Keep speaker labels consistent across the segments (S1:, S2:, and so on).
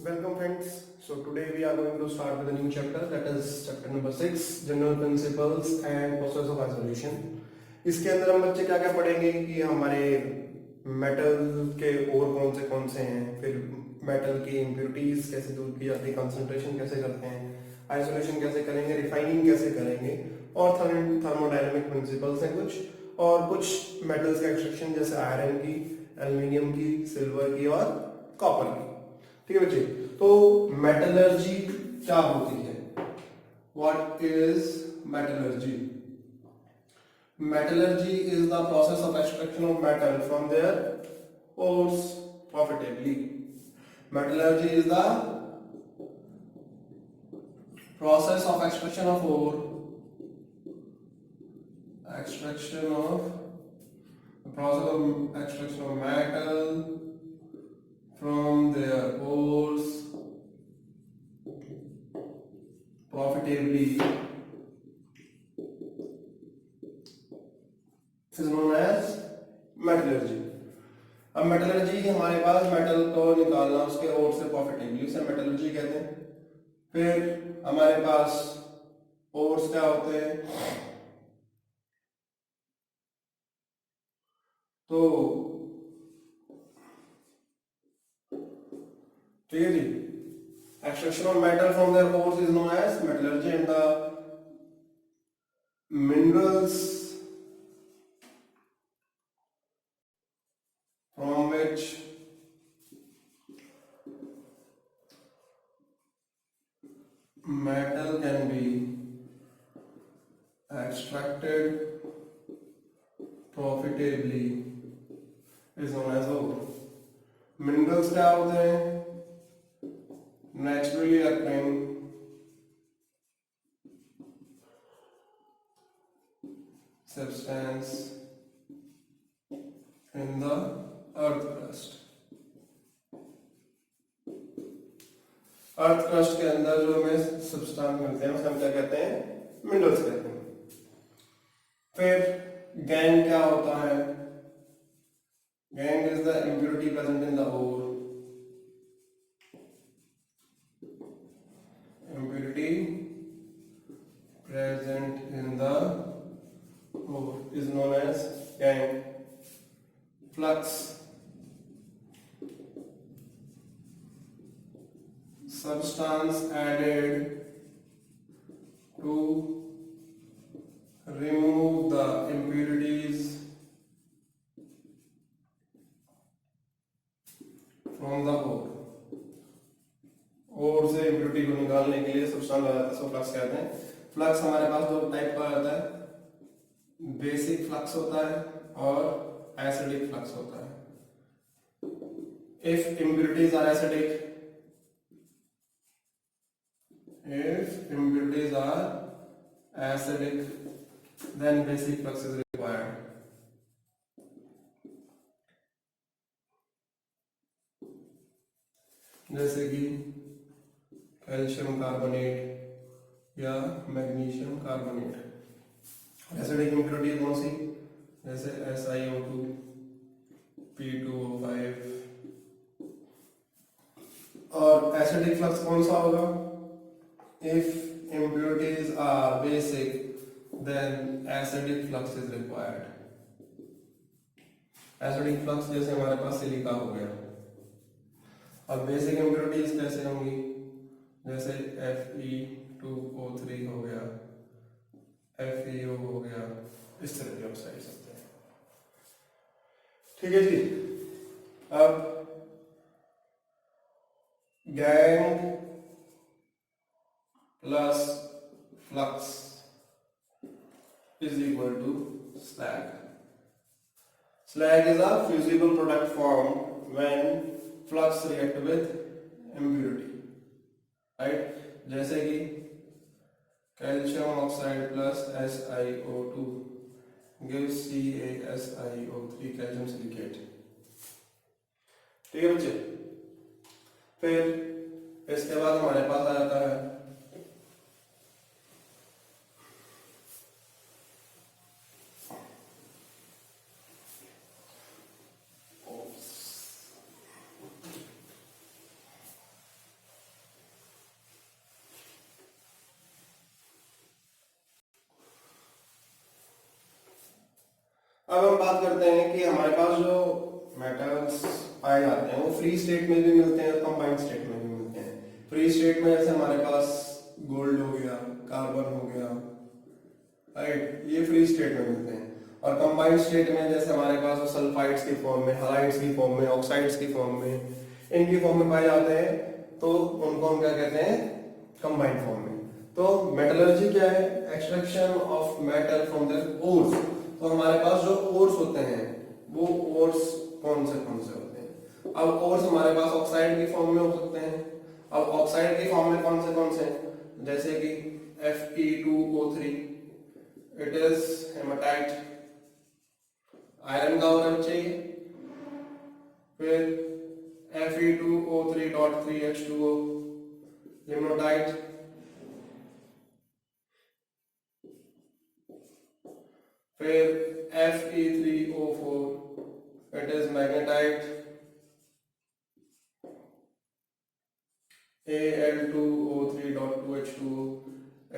S1: Welcome friends. So today we are going to start with a new chapter, that is chapter number 6, General Principles and Process of Isolation. इसके अंदर हम बच्चे क्या क्या पढ़ेंगे कि हमारे मेटल के और कौन से हैं, फिर मेटल की इम्प्योरिटीज कैसे दूर की जाती है, कंसंट्रेशन कैसे करते हैं, आइसोलेशन कैसे करेंगे, रिफाइनिंग कैसे करेंगे, और थर्मोडायनेमिक प्रिंसिपल्स हैं कुछ, और कुछ मेटल्स का एक्सट्रैक्शन जैसे आयरन की, एल्यूमिनियम की, सिल्वर की और कॉपर की। ठीक है बच्चे, तो मेटलर्जी क्या होती है? What is metallurgy? Metallurgy is the process of extraction of metal from their ores profitably. Metallurgy is the process of extraction of ore, process of extraction of metal from their ores profitably is known as metallurgy. अब metallurgy हमारे पास metal को निकालना उसके ओर से profitably, उसे metallurgy कहते हैं। फिर हमारे पास ओर्स क्या होते हैं? तो ठीक है जी, extraction of metal from their ores is known as metallurgy, and the minerals from which metal can be extracted profitably is known as ore. Minerals क्या होते हैं? Naturally occurring substance in the earth crust. Earth crust के अंदर जो हमें substance मिलते हैं उसे हम क्या कहते हैं? मिनरल्स कहते हैं। फिर गैंग क्या होता है? Gangue is the impurity present in the ore. Impurity present in the ore is known as gangue. Flux, substance added to remove the impurities from the ore. और से इम्प्योरिटी को निकालने के लिए सब्सटेंस आ जाता है, उसको फ्लक्स कहते हैं। फ्लक्स हमारे पास दो टाइप का आता है, बेसिक फ्लक्स होता है और एसिडिक फ्लक्स होता है। If impurities are acidic, then basic flux is required. जैसे कि कैल्शियम कार्बोनेट या मैग्नीशियम कार्बोनेट। एसिडिक इम्प्योरिटी कौन सी? जैसे SiO2, P2O5। और एसिडिक फ्लक्स कौन सा होगा? If impurities are basic, then acidic flux is required. Acidic flux जैसे हमारे पास सिलिका हो गया। अब बेसिक इम्प्योरिटीज कैसे होंगी? जैसे Fe2O3 हो गया, FeO हो गया, इस तरह के ऑक्साइड होते हैं। ठीक है जी। अब gang plus flux is equal to slag. Slag is a fusible product formed when flux react with impurity, right? जैसे कि calcium oxide plus SiO2 gives CaSiO3, calcium silicate. ठीक है बच्चे। फिर इसके बाद हमारे पास आ जाता है अब हम बात करते हैं कि हमारे पास जो मेटल्स पाए जाते हैं वो फ्री स्टेट में भी मिलते हैं, कंबाइंड स्टेट में भी मिलते हैं। फ्री स्टेट में जैसे हमारे पास गोल्ड हो गया, कार्बन हो गया, राइट, ये फ्री स्टेट में मिलते हैं। और कंबाइंड स्टेट में जैसे हमारे पास सल्फाइड्स की फॉर्म में, हैलाइड्स की फॉर्म में, ऑक्साइड्स की फॉर्म में, इनकी फॉर्म में पाए जाते हैं, तो उनको हम क्या कहते हैं, कंबाइंड फॉर्म में। तो मेटलर्जी क्या है, extraction of metal from their ores. तो हमारे पास जो ओर्स होते हैं वो ओर्स कौन से होते हैं। अब ओर्स हमारे पास ऑक्साइड की फॉर्म में हो सकते हैं। अब ऑक्साइड की फॉर्म में कौन से, जैसे कि Fe2O3, it is haematite, iron का होना चाहिए। फिर Fe2O3.3H2O, लिग्नोटाइट। फिर Fe3O4, it is magnetite. Al2O3.2H2O,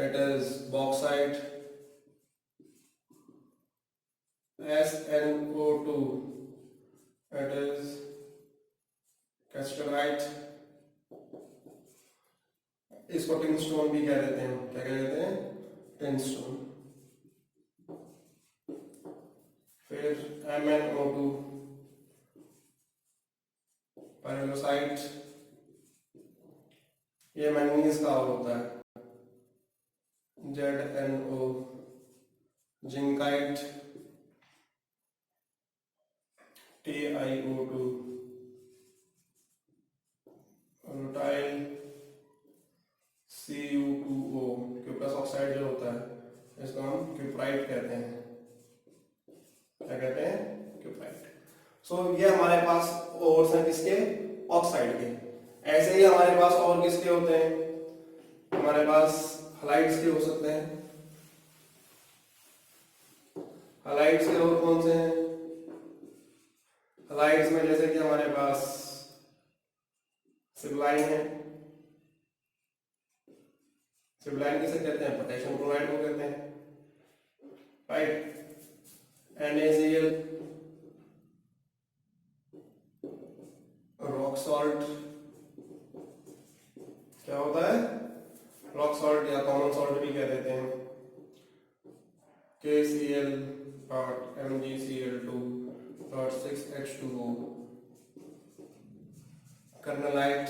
S1: it is bauxite. SnO2, it is casterite. इसको टिन स्टोन भी कह देते हैं, क्या कह देते हैं, टिन स्टोन। फिर MnO2, पाइरोसाइट, ये मैंगनीज का होता है। ZnO, zincite, TiO2, rutile, Cu2O, cuprous oxide जो होता है इसको हम क्यूप्राइट कहते हैं। क्या कहते हैं, क्यूप्राइट। सो ये हमारे पास ओर्स हैं किसके, ऑक्साइड के। ऐसे ही हमारे पास और किसके होते हैं, हमारे पास हलाइड्स के हो सकते हैं। हलाइड्स के और कौन से हैं, हलाइड्स में जैसे कि हमारे पास सिबलाइन है। सिबलाइन किसे कहते हैं, पोटेशियम क्लोराइड को कहते हैं, राइट। NaCl, रॉक सॉल्ट, क्या होता है, रॉक सॉल्ट या कॉमन सॉल्ट भी कह देते हैं। KCl.MgCl2.6H2O, कर्नलाइट,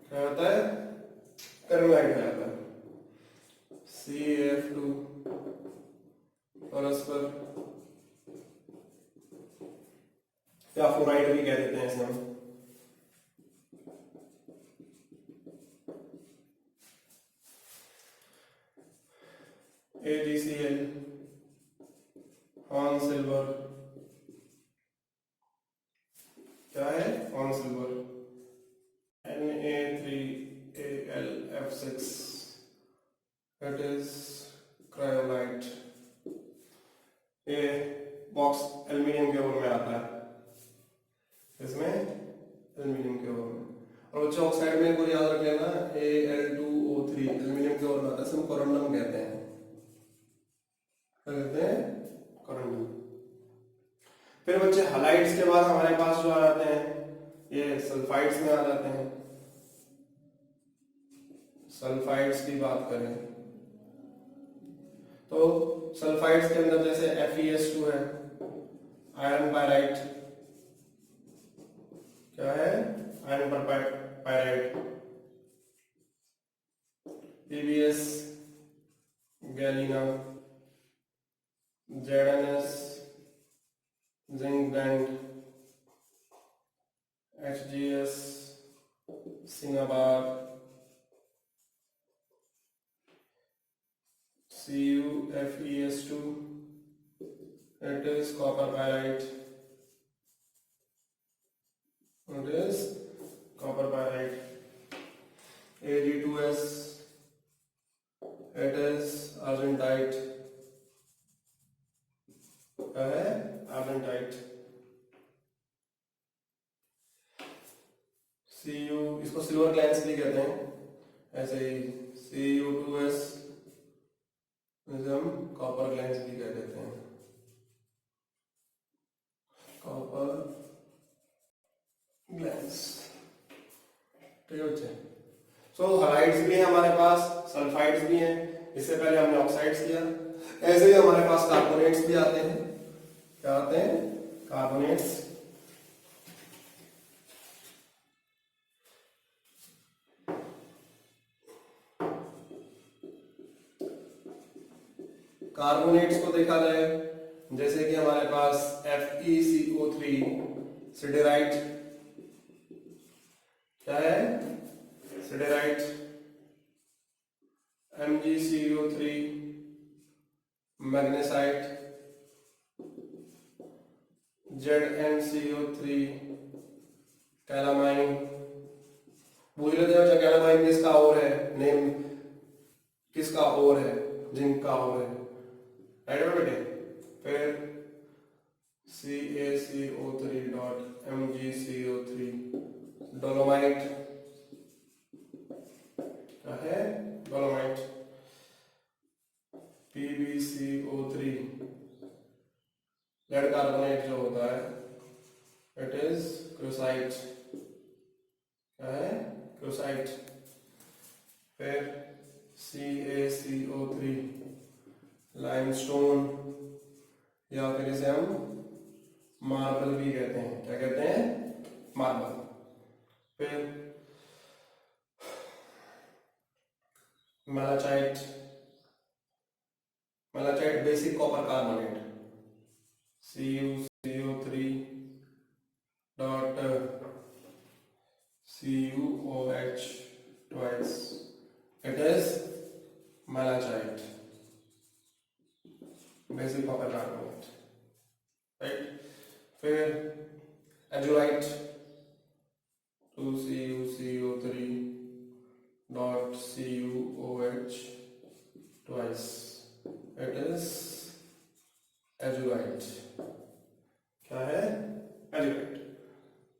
S1: क्या होता है, कर्नलाइट क्या होता है, CF2 परस्पर, या फ्लोराइड भी कह देते हैं इसे हम। AgCl, ऑन सिल्वर, क्या है, on silver. Na3Alf6, it is cryolite. ये बॉक्स एल्यूमिनियम के ओर में आता है, इसमें एल्यूमिनियम के ओर में। और बच्चे ऑक्साइड में एक बार याद रख लेना, Al2O3 एल्यूमिनियम के ओर में आता है, इसमें कोरंडम कहते हैं, कहते हैं कोरंडम। फिर बच्चे हलाइड्स के बाद हमारे पास जो आ जाते हैं ये सल्फाइड्स में आ जाते हैं। सल्फाइड्स की बात करें तो सल्फाइड्स के अंदर जैसे FeS2 है, आयरन पायराइट, क्या है, iron pyrite. PbS, Galina, ZnS, zinc blende, HgS, सिंगाबार, CuFeS2, it is copper pyrite, it is copper pyrite. Ag2S, it is argentite, क्या है, argentite. Cu, इसको सिल्वर ग्लैंस भी कहते हैं, ऐसे ही Cu2S, इसे हम कॉपर ग्लैंस भी कह देते हैं। माइनस। ठीक है बच्चे। सो हलाइड्स भी है हमारे पास, सल्फाइड्स भी हैं, इससे पहले हमने ऑक्साइड्स किया। ऐसे ही हमारे पास कार्बोनेट्स भी आते हैं। क्या आते हैं? कार्बोनेट्स। कार्बोनेट्स को देखा जाए, जैसे कि हमारे पास FeCO3 सिडेराइट, क्या है? Siderite, MgCO3 magnesite, ZnCO3 calamine. पूछ लेते हैं कैलामाइन किसका और है, नेम किसका और है? जिंक का और है, राइट बेटे। फिर CaCO3.MgCO3 डोलोमाइट, क्या है? डोलोमाइट। PbCO3 लेड कार्बोनेट जो होता है, इट इज क्रूसाइट, क्या है? क्रूसाइट। फिर CaCO3 लाइमस्टोन, या फिर इसे हम मार्बल भी कहते हैं। क्या कहते हैं? मार्बल। फिर malachite, malachite basic copper carbonate, CuCO3 dot CuOH twice, it is malachite, basic copper carbonate, right. फिर azurite, 2CuCO3 dot CuOH twice, it is azurite. क्या है? एजुराइट।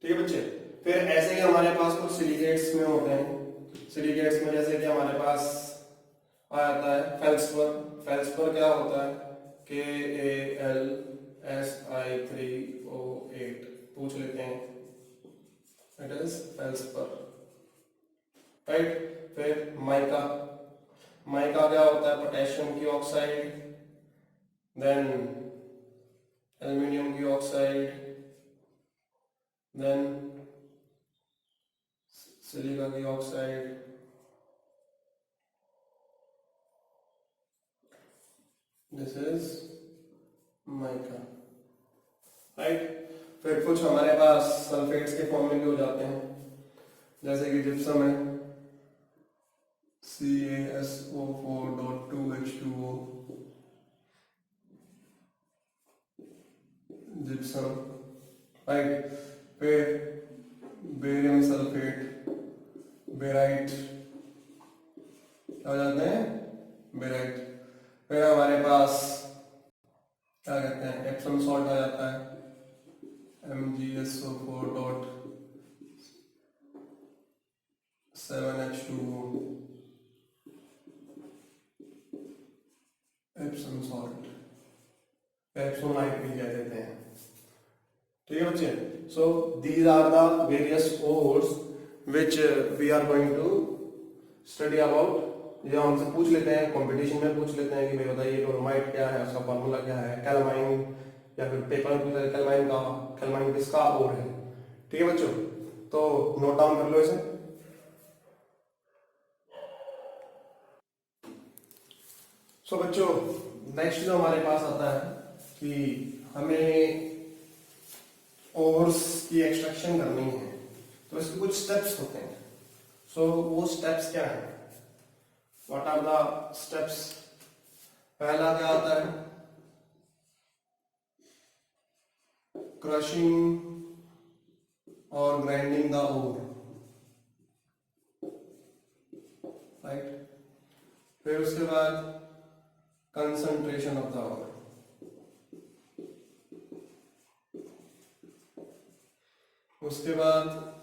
S1: ठीक है बच्चे। फिर ऐसे ही हमारे पास कुछ सिलिकेट्स में होते हैं। सिलिकेट्स में जैसे कि हमारे पास आ जाता है फेल्सपर। फेल्सपर क्या होता है? KAlSi3O8, पूछ लेते हैं, इट इज फेल्सपर, राइट। फिर माइका, माइका क्या होता है? पोटेशियम की ऑक्साइड, देन एल्यूमिनियम की ऑक्साइड, देन सिलिका की oxide, this is mica, right. फिर कुछ हमारे पास सल्फेट्स के फॉर्म में भी हो जाते हैं, जैसे कि जिप्सम है, CaSO4.2H2O, जिप्सम, राइट। फिर बेरियम सल्फेट, बेराइट, क्या हो जाते हैं? बेराइट। फिर हमारे पास क्या कहते हैं? एप्सम सॉल्ट आ जाता है, MgSO4.7H2O, एप्सम सॉल्ट, एप्सोनाइट भी कह देते हैं। ठीक है बच्चे। So these are the various ores which we are going to study about. ये हमसे पूछ लेते हैं, कंपटीशन में पूछ लेते हैं कि भाई बताइए डोलोमाइट क्या है, उसका फॉर्मूला क्या है, कैलामाइन, या फिर पेपर में पूछा कैलामाइन का, कैलामाइन किसका और है। ठीक है बच्चों, तो नोट डाउन कर लो इसे। सो बच्चों, नेक्स्ट जो हमारे पास आता है कि हमें ओर्स की एक्सट्रैक्शन करनी है, तो इसके कुछ स्टेप्स होते हैं। सो वो स्टेप्स क्या है? What are the steps? पहला क्या आता है? क्रशिंग और ग्राइंडिंग द ओर, राइट। फिर उसके बाद कंसंट्रेशन ऑफ द ओर, उसके बाद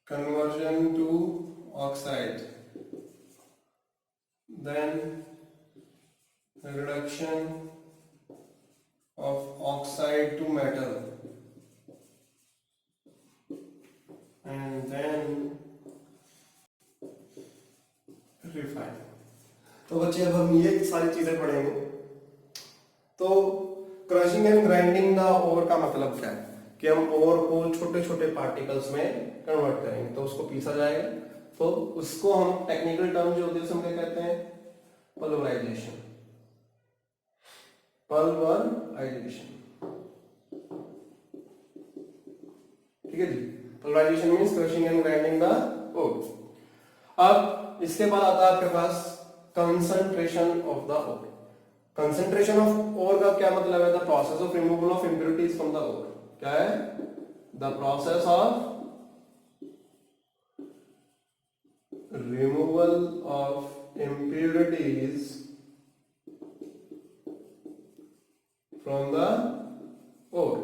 S1: conversion to oxide, then reduction of oxide to metal and then refine। तो बच्चे अब हम ये सारी चीजें पढ़ेंगे। तो crushing and grinding the ore का मतलब क्या है कि हम ओर को छोटे छोटे पार्टिकल्स में कन्वर्ट करेंगे, तो उसको पीसा जाएगा। तो उसको हम टेक्निकल टर्म जो होती है उसमें क्या कहते हैं, पल्वराइजेशन। पल्वराइजेशन, ठीक है जी। Pulverisation means crushing and grinding the ore. अब इसके बाद आता है आपके पास concentration of the ore. Concentration of ore का क्या मतलब है, the process of removal of impurities from the ore. क्या है, the process of removal of impurities from the ore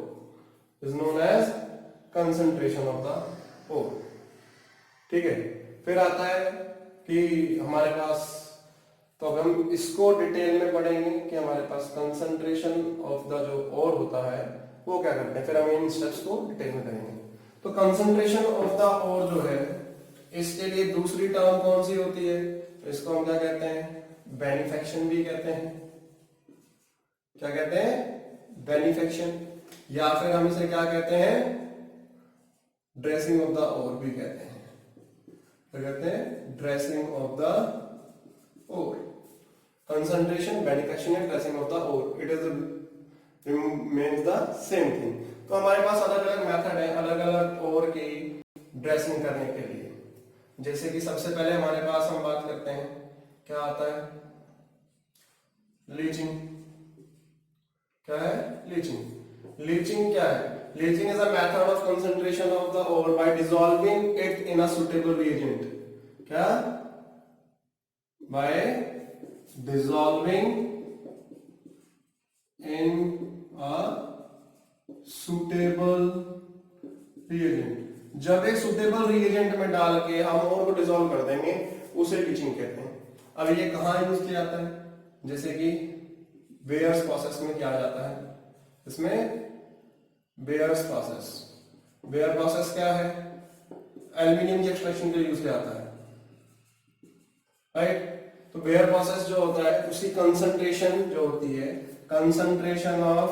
S1: is known as concentration of the ore। ठीक है, फिर आता है कि हमारे पास, तो अब हम इसको डिटेल में पढ़ेंगे कि हमारे पास कंसंट्रेशन ऑफ द जो ओर होता है वो क्या करते हैं, फिर हम इन स्टेप्स को डिटेल में करेंगे। तो कंसंट्रेशन ऑफ द ओर जो है, इसके लिए दूसरी टर्म कौन सी होती है, तो इसको हम क्या कहते हैं, बेनिफेक्शन भी कहते हैं। क्या कहते हैं, बेनिफेक्शन, या फिर हम इसे क्या कहते हैं, ड्रेसिंग ऑफ द ओर भी कहते हैं। क्या कहते हैं, dressing of the ore. Concentration, beneficiation and dressing of the ore, it is means the same thing. तो हमारे पास अलग अलग मेथड है अलग अलग ओर की ड्रेसिंग करने के लिए। जैसे कि सबसे पहले हमारे पास हम बात करते हैं, क्या आता है, लीचिंग। क्या है, लीचिंग। लीचिंग क्या है, leaching is a method of concentration of the ore by dissolving it in a suitable reagent. क्या, by dissolving in a suitable reagent. जब एक सुटेबल रिएजेंट में डाल के हम ओर को डिसॉल्व कर देंगे, उसे लीचिंग कहते हैं। अब ये कहाँ यूज किया जाता है, जैसे कि बेयर्स प्रोसेस में किया जाता है। इसमें बेयर्स प्रोसेस, बेयर प्रोसेस क्या है, एल्यूमिनियम की एक्सट्रैक्शन के लिए यूज किया जाता है, राइट। तो बेयर प्रोसेस जो होता है उसकी कंसंट्रेशन जो होती है, concentration of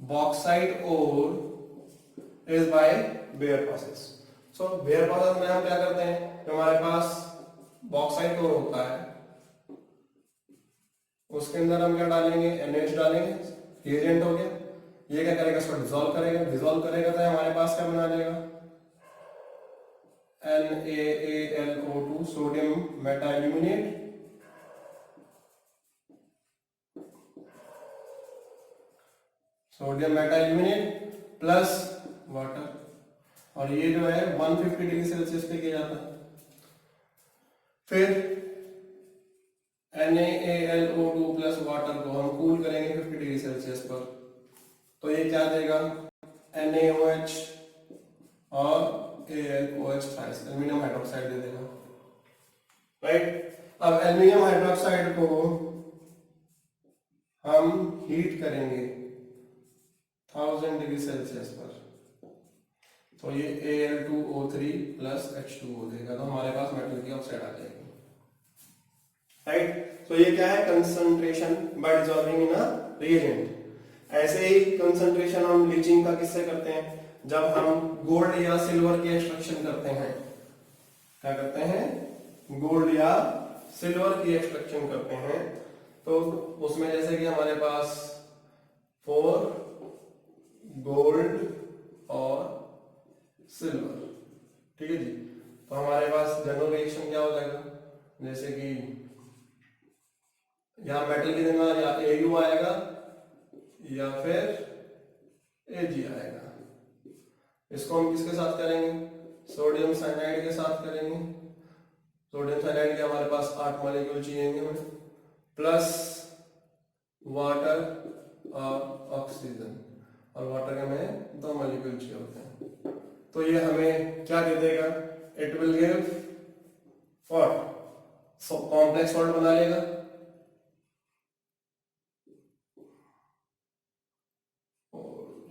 S1: bauxite ore is by Bayer process. So Bayer process में हम क्या करते हैं, जो हमारे पास बॉक्साइट ओर होता है उसके अंदर हम क्या डालेंगे, NaOH डालेंगे, रिएजेंट हो गया। ये क्या करेगा, इसको डिसॉल्व करेगा, डिसॉल्व करेगा तो हमारे पास क्या बना देगा, NaAlO2, sodium metaaluminate, sodium metaaluminate plus water. और ये जो है 150 डिग्री सेल्सियस पे किया जाता है। फिर NaAlO2 प्लस वाटर को हम कूल करेंगे 50 डिग्री सेल्सियस पर, तो ये क्या देगा, NaOH और AlOH थ्राइस, एल्यूमिनियम हाइड्रोक्साइड दे देगा, राइट। अब एल्यूमिनियम हाइड्रोक्साइड को हम हीट करेंगे 1000 डिग्री सेल्सियस पर, तो ये Al2O3 प्लस H2O देगा, तो हमारे पास मेटल की ऑक्साइड आ जाएगी, राइट। तो ये क्या है, concentration bye dissolving in a reagent. ऐसे ही कंसंट्रेशन हम लीचिंग का किससे करते हैं, जब हम गोल्ड या सिल्वर की एक्सट्रैक्शन करते हैं। क्या करते हैं, गोल्ड या सिल्वर की एक्सट्रैक्शन करते हैं, तो उसमें जैसे कि हमारे पास 4 गोल्ड और सिल्वर, ठीक है जी। तो हमारे पास जनरल रिएक्शन क्या हो जाएगा, जैसे कि यहां मेटल की जगह या Au आएगा या फिर Ag आएगा। इसको हम किसके साथ करेंगे, सोडियम साइनाइड के साथ करेंगे। सोडियम साइनाइड के हमारे पास 8 मॉलिक्यूल चाहिए हमें, प्लस वाटर और ऑक्सीजन, और वाटर के हमें 2 मॉलिक्यूल चाहिए होते हैं। तो ये हमें क्या दे देगा, it will give what, complex salt बना लेगा।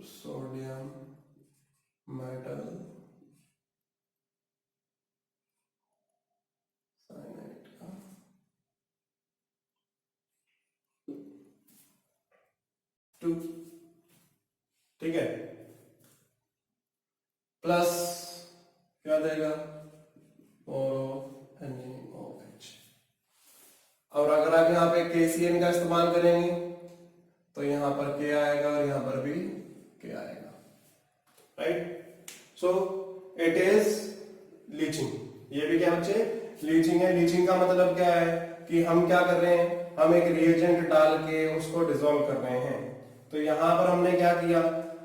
S1: सोडियम मेटल साइनाइड का टू, ठीक है, प्लस क्या देगा ONaOH। और अगर आप यहाँ पे KCN का इस्तेमाल करेंगे तो यहाँ पर K आएगा और यहाँ पर भी K आएगा, right. So it is leaching. ये भी क्या बच्चे लीचिंग है। लीचिंग का मतलब क्या है कि हम क्या कर रहे हैं, हम एक रिएजेंट डाल के उसको डिसॉल्व कर रहे हैं। तो यहाँ पर हमने क्या किया,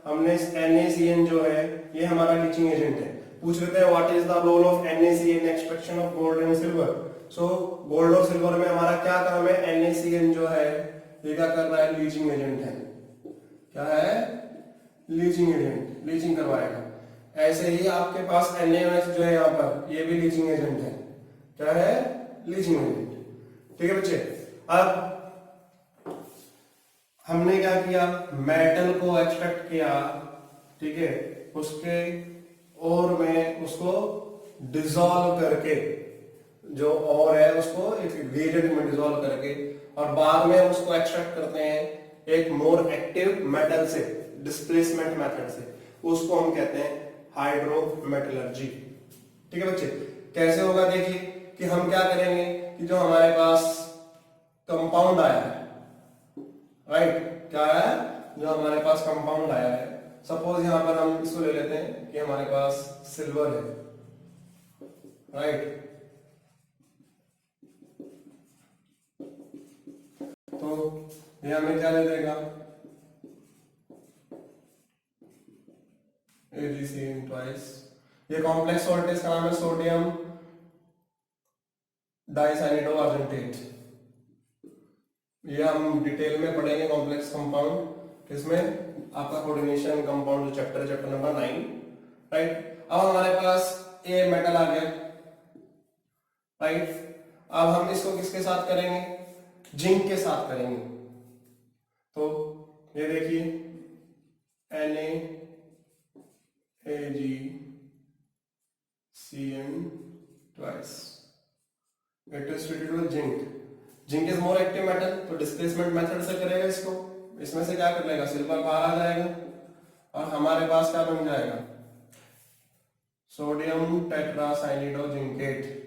S1: हमने NaCN जो है ये हमारा लीचिंग एजेंट है। पूछ लेते हैं what is the role of NaCN extraction of gold and silver. So gold और सिल्वर में हमारा क्या काम है, NaCN जो है ये क्या कर रहा है, लीचिंग एजेंट है। क्या है, लीचिंग एजेंट, लीचिंग करवाएगा। ऐसे ही आपके पास NaOH जो है यहाँ पर ये भी लीचिंग एजेंट है। क्या है, लीचिंग एजेंट। ठीक है बच्चे, अब हमने क्या किया, मेटल को एक्सट्रैक्ट किया, ठीक है, उसके और में उसको डिसॉल्व करके, जो और है उसको एक रिएजेंट में डिसॉल्व करके, और बाद में उसको एक्सट्रैक्ट करते हैं एक मोर एक्टिव मेटल से, डिस्प्लेसमेंट मेथड से। उसको हम कहते हैं हाइड्रोमेटलर्जी। ठीक है बच्चे, कैसे होगा देखिए कि हम क्या करेंगे कि जो हमारे पास कंपाउंड आया है, राइट, क्या है, जो हमारे पास कंपाउंड आया है, सपोज यहां पर हम इसको ले लेते हैं कि हमारे पास सिल्वर है, राइट। तो ये हमें क्या दे देगा, AgCN ट्वाइस। ये कॉम्प्लेक्स सॉल्ट, इसका नाम है सोडियम डाइसाइनिडो आर्जेंटेट। ये हम डिटेल में पढ़ेंगे कॉम्प्लेक्स कंपाउंड, इसमें आपका कोऑर्डिनेशन कंपाउंड जो चैप्टर नंबर 9, राइट। अब हमारे पास ए मेटल आ गया, राइट। अब हम इसको किसके साथ करेंगे, जिंक के साथ करेंगे। तो ये देखिए NaAgCN twice, it is treated with zinc. Zinc is more active metal, तो डिस्प्लेसमेंट मेथड से करेगा इसको, इसमें से क्या कर लेगा, सिल्वर बाहर आ जाएगा और हमारे पास क्या बन जाएगा, सोडियम टेट्रासाइनिडो जिंकेट।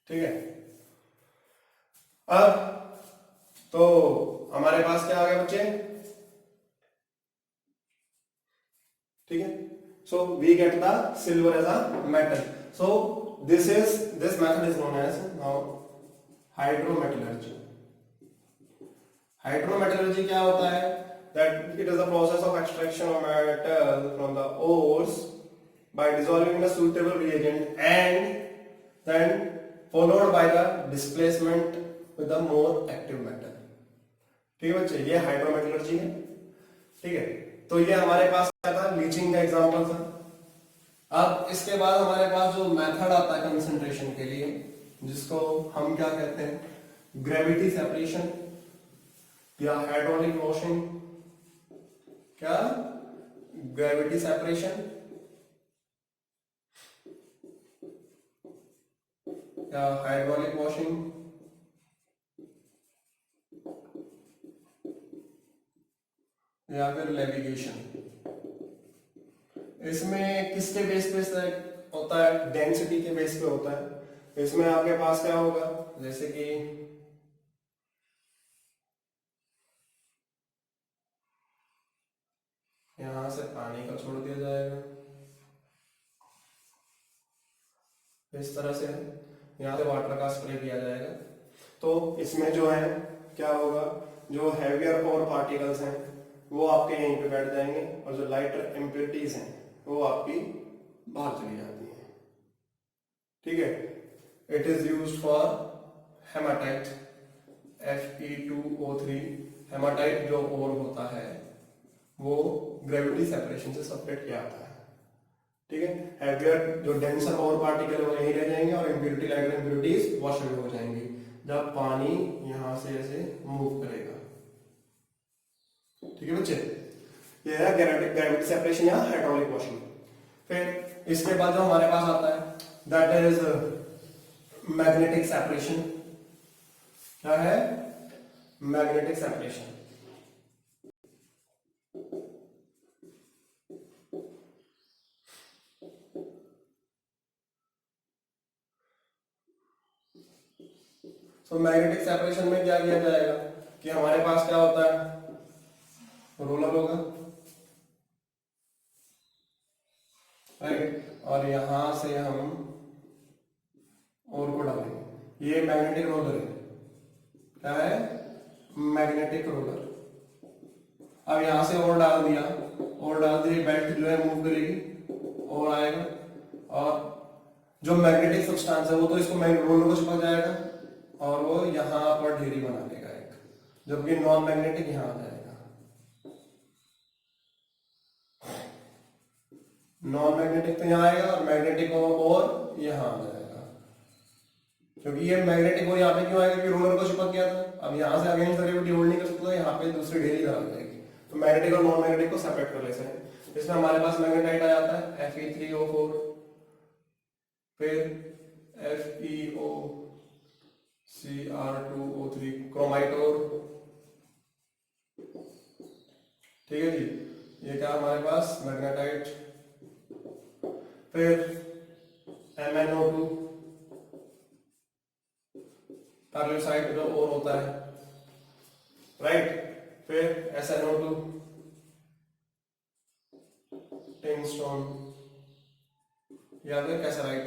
S1: ठीक है, अब तो हमारे पास क्या आ गया बच्चे, ठीक है। So we get the silver as a metal. So this method is known as now hydrometallurgy. Hydrometallurgy क्या होता है, that it is the process of extraction of metal from the ores by dissolving the suitable reagent and then followed by the displacement with the more active metal. ठीक है बच्चे, ये hydrometallurgy है। ठीक है, तो ये हमारे पास क्या था, लीचिंग का एग्जांपल था। अब इसके बाद हमारे पास जो मेथड आता है कंसंट्रेशन के लिए, जिसको हम क्या कहते हैं, ग्रेविटी सेपरेशन या हाइड्रोलिक वॉशिंग। क्या, ग्रेविटी सेपरेशन या हाइड्रोलिक वॉशिंग, या फिर लेविगेशन। इसमें किसके बेस पे होता है, डेंसिटी के बेस पे होता है। इसमें आपके पास क्या होगा, जैसे कि यहां से पानी का छोड़ दिया जाएगा, इस तरह से यहां से वाटर का स्प्रे किया जाएगा। तो इसमें जो है क्या होगा, जो हैवियर और पार्टिकल्स हैं वो आपके यहीं पे बैठ जाएंगे और जो लाइटर इम्प्योरिटीज हैं वो आपकी बाहर चली जाती हैं। ठीक है, it is used for haematite, Fe2O3। Haematite जो ओर होता है वो ग्रेविटी सेपरेशन से सेपरेट किया जाता है। ठीक है। हैवियर जो डेंसर और पार्टिकल है वो यहीं रह जाएंगे और impurity lighter impurities wash away हो जाएंगी जब पानी यहां से ऐसे मूव करेगा। ठीक है बच्चे, ये है ग्रेविटी सेपरेशन या हाइड्रोलिक वॉशिंग। फिर इसके बाद जो हमारे पास आता है दैट इज मैग्नेटिक सेपरेशन। क्या है? Magnetic separation. तो मैग्नेटिक सेपरेशन में क्या किया जाएगा कि हमारे पास क्या होता है, रोलर होगा, राइट, और यहां से हम और को डालेंगे। ये मैग्नेटिक रोलर है। क्या है? Magnetic roller. अब यहां से और डाल दिया, बेल्ट जो है मूव करेगी और आएगा, और जो मैग्नेटिक सब्सटेंस है वो तो इसको रोलर को चिपक जाएगा और वो यहां पर ढेरी बना देगा एक, जबकि नॉन मैग्नेटिक यहां आ जाएगा। नॉन मैग्नेटिक तो यहां आएगा और मैग्नेटिक और यहां आ जाएगा, क्योंकि ये मैग्नेटिक और यहाँ पे क्यों आएगा? क्योंकि रोलर को चिपक गया था। अब यहां से अगेंस्ट ग्रेविटी होल्ड नहीं कर सकता, यहाँ पे दूसरी ढेरी आ जाएगी। तो मैग्नेटिक और नॉन मैग्नेटिक को सेपरेट कर लेते हैं। इसमें हमारे पास मैग्नेटाइट आ जाता है Fe3O4, फिर FeOCr2O3 क्रोमाइटोर। ठीक है जी, ये क्या हमारे पास मैग्नेटाइट। फिर MnO2 पैरेलसाइड जो और होता है, राइट। फिर SnO2 टिंगस्टोन या फिर कैसराइट।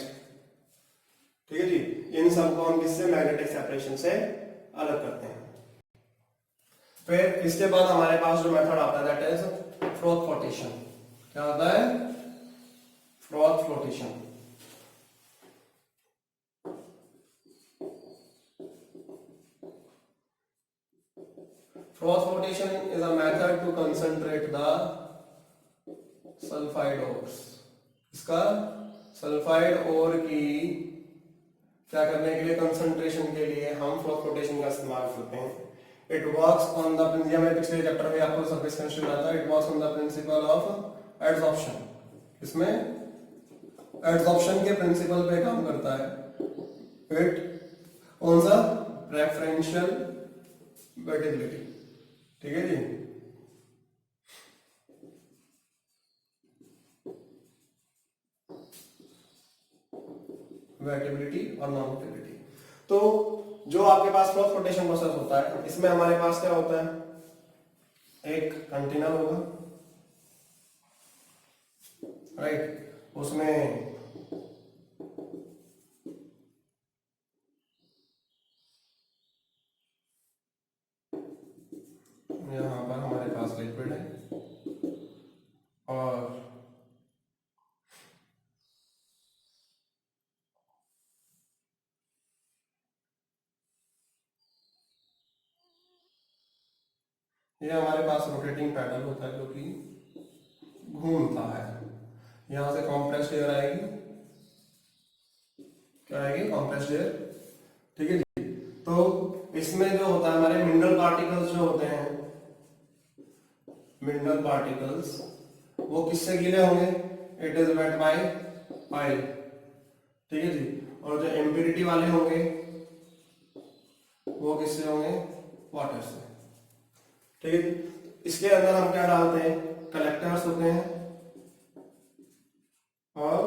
S1: ठीक है जी, इन सबको हम किससे? मैग्नेटिक सेपरेशन से अलग करते हैं। फिर इसके बाद हमारे पास जो मेथड आता है दैट इज फ्रॉथ फ्लोटेशन। क्या होता है? Froth flotation. Froth flotation is a method to concentrate the sulphide ores. इसका सल्फाइड ओर की क्या करने के लिए? कंसंट्रेशन के लिए हम फ्रॉथ फ्लोटेशन का इस्तेमाल करते हैं। It works on the principle, में पिछले चैप्टर में आपको सरफेस टेंशन आता है। It works on the principle of adsorption. इसमें एडसॉर्प्शन के प्रिंसिपल पे काम करता है। इट कौन सा? Preferential wettability. ठीक है जी, वेटेबिलिटी और नॉन वेटेबिलिटी। तो जो आपके पास फ्रॉथ फ्लोटेशन प्रोसेस होता है, इसमें हमारे पास क्या होता है? एक कंटेनर होगा, राइट, उसमें यहां पर हमारे पास लिक्विड है और ये हमारे पास रोटेटिंग पैडल होता है जो कि घूमता है। यहां से कॉम्प्रेस्ड एयर आएगी। क्या आएगी? Compressed air. ठीक है जी। तो इसमें जो होता है हमारे मिनरल पार्टिकल्स जो होते हैं, मिनरल पार्टिकल्स वो किससे गीले होंगे? It is weight by oil. ठीक है जी। और जो इम्प्योरिटी वाले होंगे वो किससे होंगे? वाटर से। ठीक है। इसके अंदर हम क्या डालते हैं? कलेक्टर्स होते हैं और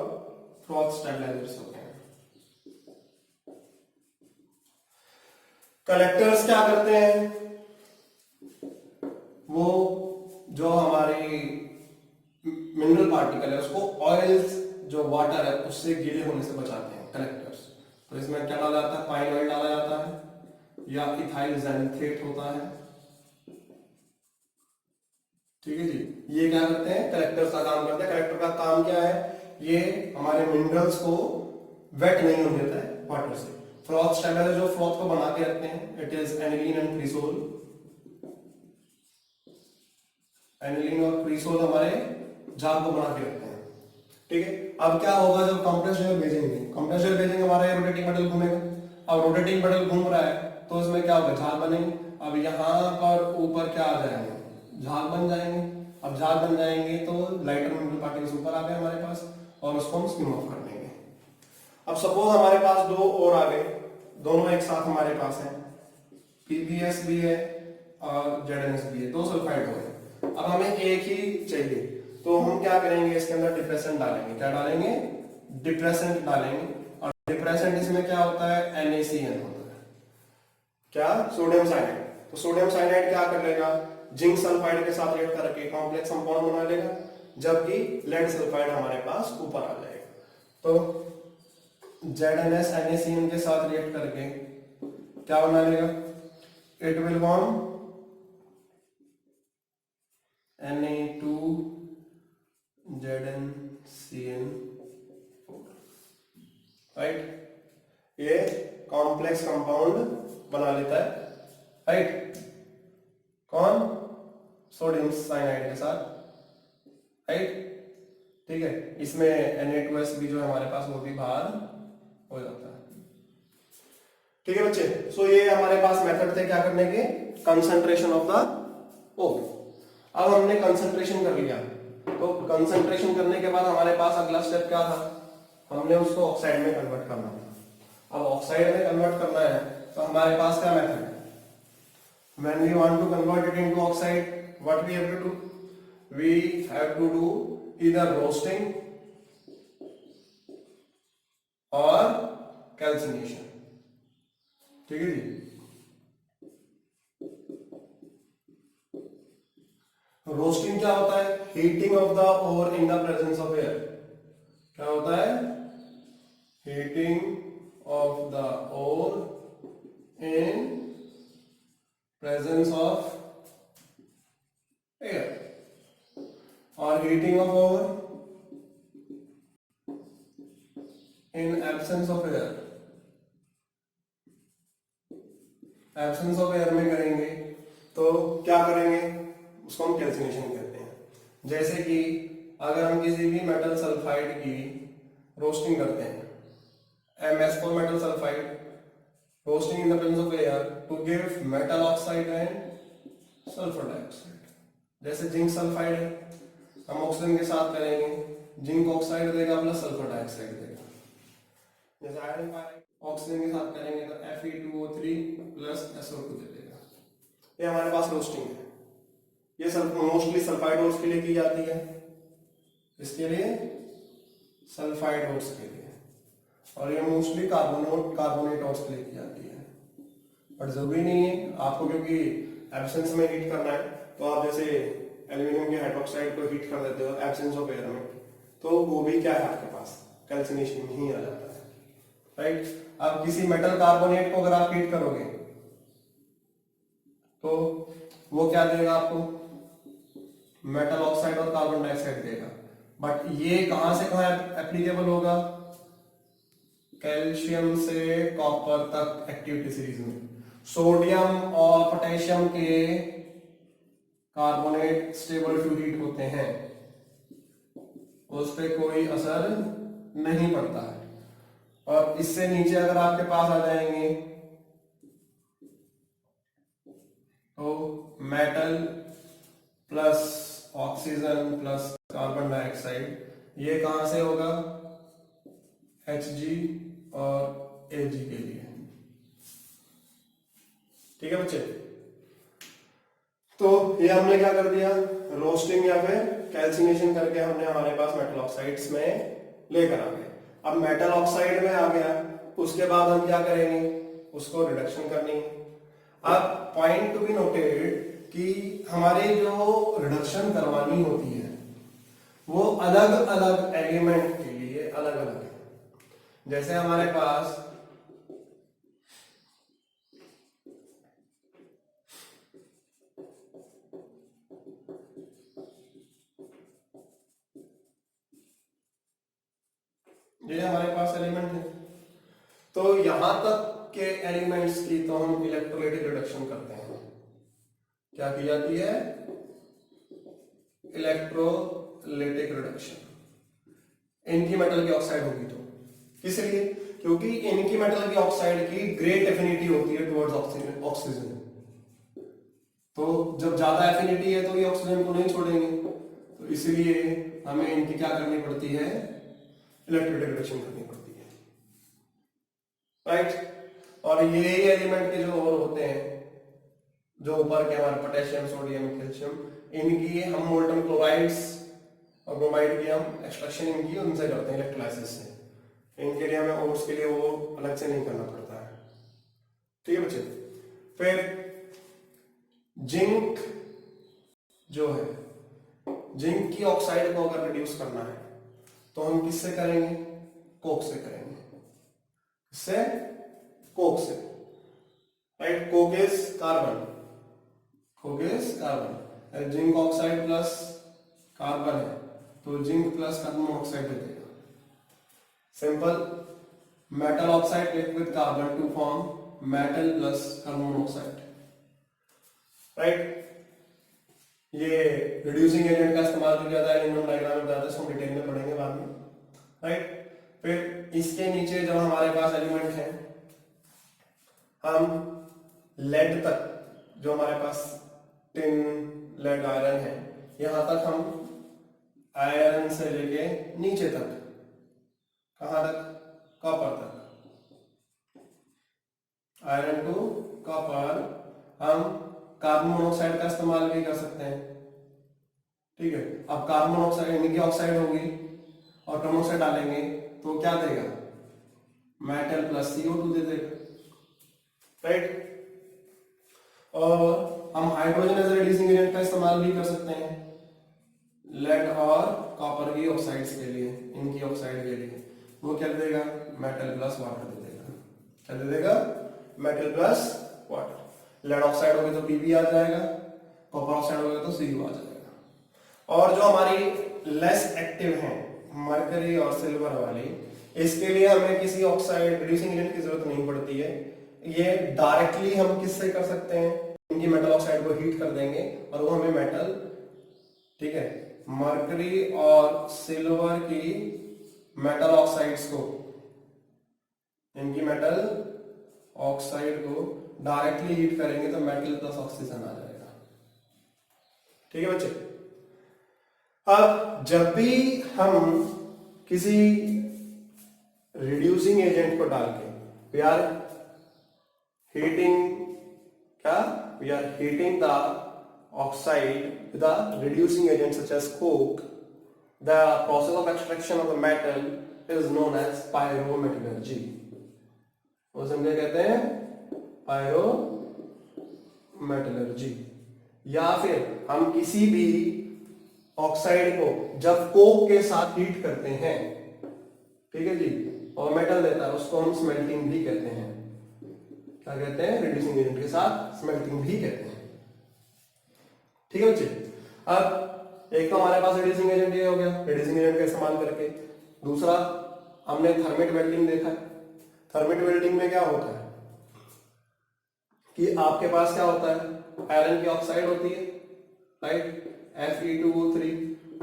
S1: फ्रॉथ स्टेबलाइजर्स होते हैं। कलेक्टर्स क्या करते हैं? वो जो हमारी मिनरल पार्टिकल है उसको ऑयल्स जो वाटर है उससे गीले होने से बचाते हैं कलेक्टर्स। तो इसमें क्या डाला जाता है? पाइन ऑयल डाला जाता है या इथाइल ज़ैलिथेट होता है। ठीक है जी। ये क्या करते हैं? कलेक्टर्स का काम करते हैं। कलेक्टर का काम क्या है? ये हमारे मिनरल्स को वेट नहीं होने देता है वाटर से। फ्रॉथ स्टेबलाइजर जो फ्रॉथ को बना के रखते हैं, it is aniline and cresol. Aniline और क्रीसोल हमारे जाग को बना के रखते हैं। ठीक है। अब क्या होगा जब कंप्रेस्ड एयर भेजेंगे, कंप्रेस्ड एयर भेजेंगे हमारा ये रोटेटिंग मेटल घूमेगा। अब रोटेटिंग मेटल घूम रहा है तो इसमें क्या होगा, झाग बनेंगे। अब यहाँ पर ऊपर क्या आ जाएंगे, झाग बन जाएंगे। अब झाग बन जाएंगे तो लाइटर मेटल पार्टिकल्स ऊपर आ गए हमारे पास और उसको हम स्पिन ऑफ कर देंगे। अब सपोज हमारे पास दो और आ गए, दोनों एक साथ हमारे पास है, पीबीएस भी है और जेडएनएस भी है, दो सल्फाइड हो गए। अब हमें एक ही चाहिए तो हम क्या करेंगे, इसके अंदर डिप्रेसेंट डालेंगे। क्या डालेंगे, डिप्रेसेंट डालेंगे। और डिप्रेसेंट इसमें क्या होता है, NaCN होता है, क्या, सोडियम साइनाइड। तो सोडियम साइनाइड क्या कर लेगा, जिंक सल्फाइड के साथ रिएक्ट करके कॉम्प्लेक्स कंपाउंड बना लेगा, जबकि लेड सल्फाइड हमारे पास ऊपर आ जाएगा। तो ZnS NaCN के साथ रिएक्ट करके क्या बना लेगा, it will form Na2 ZnCN, right. ये कॉम्प्लेक्स कंपाउंड बना लेता है, राइट। कौन, सोडियम साइनाइड के साथ, राइट। ठीक है, इसमें Na2S भी जो है हमारे पास वो भी बाहर हो जाता है। ठीक है बच्चे, सो ये हमारे पास मेथड थे क्या करने के, कंसंट्रेशन ऑफ द ओ। अब हमने कंसंट्रेशन कर लिया, तो कंसंट्रेशन करने के बाद हमारे पास अगला स्टेप क्या था, हमने उसको ऑक्साइड में कन्वर्ट करना था। अब ऑक्साइड में कन्वर्ट करना है तो हमारे पास क्या मेथड है, when we want to convert it into oxide, what we have to do, we have to do either roasting or calcination। ठीक है जी, रोस्टिंग क्या होता है, heating of the ore in the presence of air. क्या होता है, heating of the ore in presence of air, और heating of ore in absence of air. Absence of air में करेंगे तो क्या करेंगे, उसको हम कैल्सिनेशन कहते हैं। जैसे कि अगर हम किसी भी मेटल सल्फाइड की रोस्टिंग करते हैं, MS4 metal sulphide, roasting in the presence of air to give metal oxide and sulphur dioxide. जैसे जिंक सल्फाइड है, हम ऑक्सीजन के साथ करेंगे, जिंक ऑक्साइड देगा प्लस सल्फर डाइऑक्साइड देगा। जैसे आयरन ऑक्सीजन के साथ करेंगे तो Fe2O3 प्लस SO2 दे देगा। ये हमारे पास रोस्टिंग है। ये मोस्टली सल्फाइड ओर्स के लिए की जाती है, इसके लिए सल्फाइड ओर्स के लिए, और ये मोस्टली कार्बोनेट ओर्स के लिए की जाती है। बट जरूरी नहीं है आपको, क्योंकि एब्सेंस में हीट करना है तो आप जैसे एल्यूमिनियम के हाइड्रोक्साइड को हीट कर देते हो एब्सेंस ऑफ एयर में, तो वो भी क्या है आपके पास, कैल्सिनेशन ही आ जाता है, राइट। अब किसी मेटल कार्बोनेट को अगर आप हीट करोगे तो वो क्या देगा आपको, मेटल ऑक्साइड और कार्बन डाइऑक्साइड देगा। बट ये कहां से कहां एप्लीकेबल होगा, कैल्शियम से कॉपर तक एक्टिविटी सीरीज में। सोडियम और पोटेशियम के कार्बोनेट स्टेबल टू हीट होते हैं, उस पर कोई असर नहीं पड़ता है। और इससे नीचे अगर आपके पास आ जाएंगे तो metal plus oxygen plus carbon dioxide, ये कहां से होगा, Hg और Ag के लिए। ठीक है बच्चे, तो ये हमने क्या कर दिया, रोस्टिंग या फिर कैल्सिनेशन करके हमने हमारे पास मेटल ऑक्साइड्स में लेकर आ गए। अब मेटल ऑक्साइड में आ गया, उसके बाद हम क्या करेंगे, उसको रिडक्शन करनी है। अब पॉइंट टू बी नोटेड कि हमारे जो रिडक्शन करवानी होती है वो अलग अलग एलिमेंट के लिए अलग अलग है। जैसे हमारे पास ये हमारे पास एलिमेंट है, तो यहां तक के एलिमेंट्स की तो हम इलेक्ट्रोलाइटिक रिडक्शन करते हैं। क्या की जाती है, इलेक्ट्रोलाइटिक रिडक्शन। इनकी मेटल की ऑक्साइड होगी तो। किस लिए? क्योंकि इनकी मेटल की ऑक्साइड की ग्रेट एफिनिटी होती है टुवर्ड्स ऑक्सीजन। तो जब ज्यादा एफिनिटी है तो ये ऑक्सीजन को नहीं छोड़ेंगे, तो इसलिए हमें इनकी क्या करनी पड़ती है, इलेक्ट्रोडिग्रेडेशन करनी पड़ती है, राइट। और ये एलिमेंट के जो और होते हैं, जो ऊपर के हमारे पोटेशियम, सोडियम, कैल्शियम, इनकी हम मोल्टन क्लोराइड्स और ब्रोमाइड की हम एक्सट्रैक्शन इनकी उनसे करते हैं इलेक्ट्रोलाइसिस से। इनके लिए हमें ओट्स के लिए वो अलग से नहीं करना पड़ता है, ठीक है बच्चे। फिर जिंक जो है, जिंक की ऑक्साइड को अगर रिड्यूस करना है तो हम किससे करेंगे, कोक से करेंगे। किससे? कोक से, right. Coke is carbon, coke is carbon, zinc oxide plus carbon है तो जिंक प्लस कार्बन ऑक्साइड दे देगा। Simple, metal oxide react with carbon to form metal plus carbon oxide, right. ये रिड्यूसिंग एजेंट का इस्तेमाल किया जाता है, इन डायग्राम में बताते हैं, इसको डिटेल में पढ़ेंगे बाद में, राइट। फिर इसके नीचे जब हमारे पास एलिमेंट है, हम लेड तक, जो हमारे पास टिन, लेड, आयरन है, यहां तक हम आयरन से लेके नीचे तक, कहां तक, कॉपर तक, आयरन टू कॉपर, हम कार्बन मोनोऑक्साइड का इस्तेमाल भी कर सकते हैं, ठीक है। अब कार्बन मोनोऑक्साइड इनकी ऑक्साइड होगी और कार्बन मोनोऑक्साइड डालेंगे तो क्या देगा, मेटल प्लस CO2 दे देगा, राइट। और हम हाइड्रोजन एज रिड्यूसिंग एजेंट का इस्तेमाल भी कर सकते हैं लेड और कॉपर की ऑक्साइड्स के लिए, इनकी ऑक्साइड के लिए, वो क्या देगा, मेटल प्लस वाटर दे देगा। क्या दे देगा, metal plus water. Lead oxide होगी तो Pb आ जाएगा, कॉपर ऑक्साइड होगा तो Cu आ जाएगा। और जो हमारी लेस एक्टिव है, मरकरी और सिल्वर वाली, इसके लिए हमें किसी ऑक्साइड रिड्यूसिंग एजेंट की जरूरत नहीं पड़ती है। ये डायरेक्टली हम किससे कर सकते हैं, इनकी मेटल ऑक्साइड को हीट कर देंगे और वो हमें मेटल, ठीक है, मरकरी और सिल्वर की मेटल ऑक्साइड्स को, इनकी मेटल ऑक्साइड को डायरेक्टली हीट करेंगे तो मेटल प्लस ऑक्सीजन आ जाएगा, ठीक है बच्चे। अब जब भी हम किसी रिड्यूसिंग एजेंट को डाल के, वी आर हीटिंग, क्या, we are heating the oxide with a reducing agent such as coke, the process of extraction of the metal is known as pyrometallurgy. उसे हम क्या कहते हैं, पायरोमेटलर्जी। या फिर हम किसी भी ऑक्साइड को जब कोक के साथ हीट करते हैं, ठीक है जी, और मेटल देता है, उसको हम स्मेल्टिंग भी कहते हैं। क्या कहते हैं, रिड्यूसिंग एजेंट के साथ स्मेल्टिंग भी कहते हैं, ठीक है बच्चे। अब एक तो हमारे पास रिड्यूसिंग एजेंट ये हो गया, रिड्यूसिंग एजेंट का इस्तेमाल करके। दूसरा, हमने थर्मिट वेल्डिंग देखा। थर्मिट वेल्डिंग में क्या होता है कि आपके पास क्या होता है, आयरन की ऑक्साइड होती है, राइट, Fe2O3,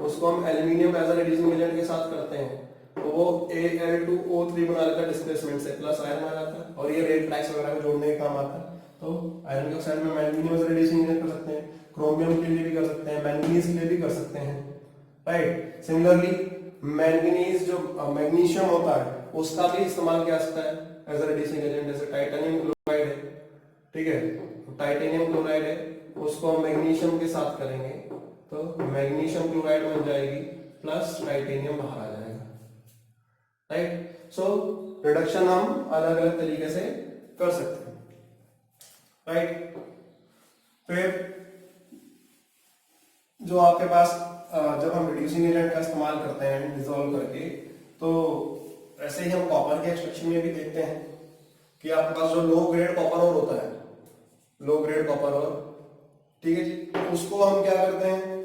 S1: उसको हम aluminium as a reducing agent के साथ करते हैं तो वो Al2O3 बना लेता है डिस्प्लेसमेंट से, प्लस आयरन आ जाता है और ये रेड ट्राइक्स वगैरह को जोड़ने का काम आता है। तो आयरन की ऑक्साइड में aluminium as a reducing agent कर सकते हैं, क्रोमियम के लिए भी कर सकते हैं, मैंगनीज के लिए भी कर सकते हैं, राइट। सिमिलरली मैंगनीज जो मैग्नीशियम होता है उसका भी इस्तेमाल किया जाता है एज अ रिड्यूसिंग एजेंट, जैसे टाइटेनियम क्लोराइड है, ठीक है, टाइटेनियम क्लोराइड है, उसको हम मैग्नीशियम के साथ करेंगे तो मैग्नीशियम क्लोराइड बन जाएगी प्लस टाइटेनियम बाहर आ जाएगा, राइट। सो रिडक्शन हम अलग अलग तरीके से कर सकते हैं, राइट। फिर जो आपके पास जब हम रिड्यूसिंग एजेंट का इस्तेमाल करते हैं डिसॉल्व करके, तो ऐसे ही हम कॉपर के एक्सट्रैक्शन में भी देखते हैं कि आपके पास जो लो ग्रेड कॉपर और होता है, लो ग्रेड कॉपर और, ठीक है जी, उसको हम क्या करते हैं,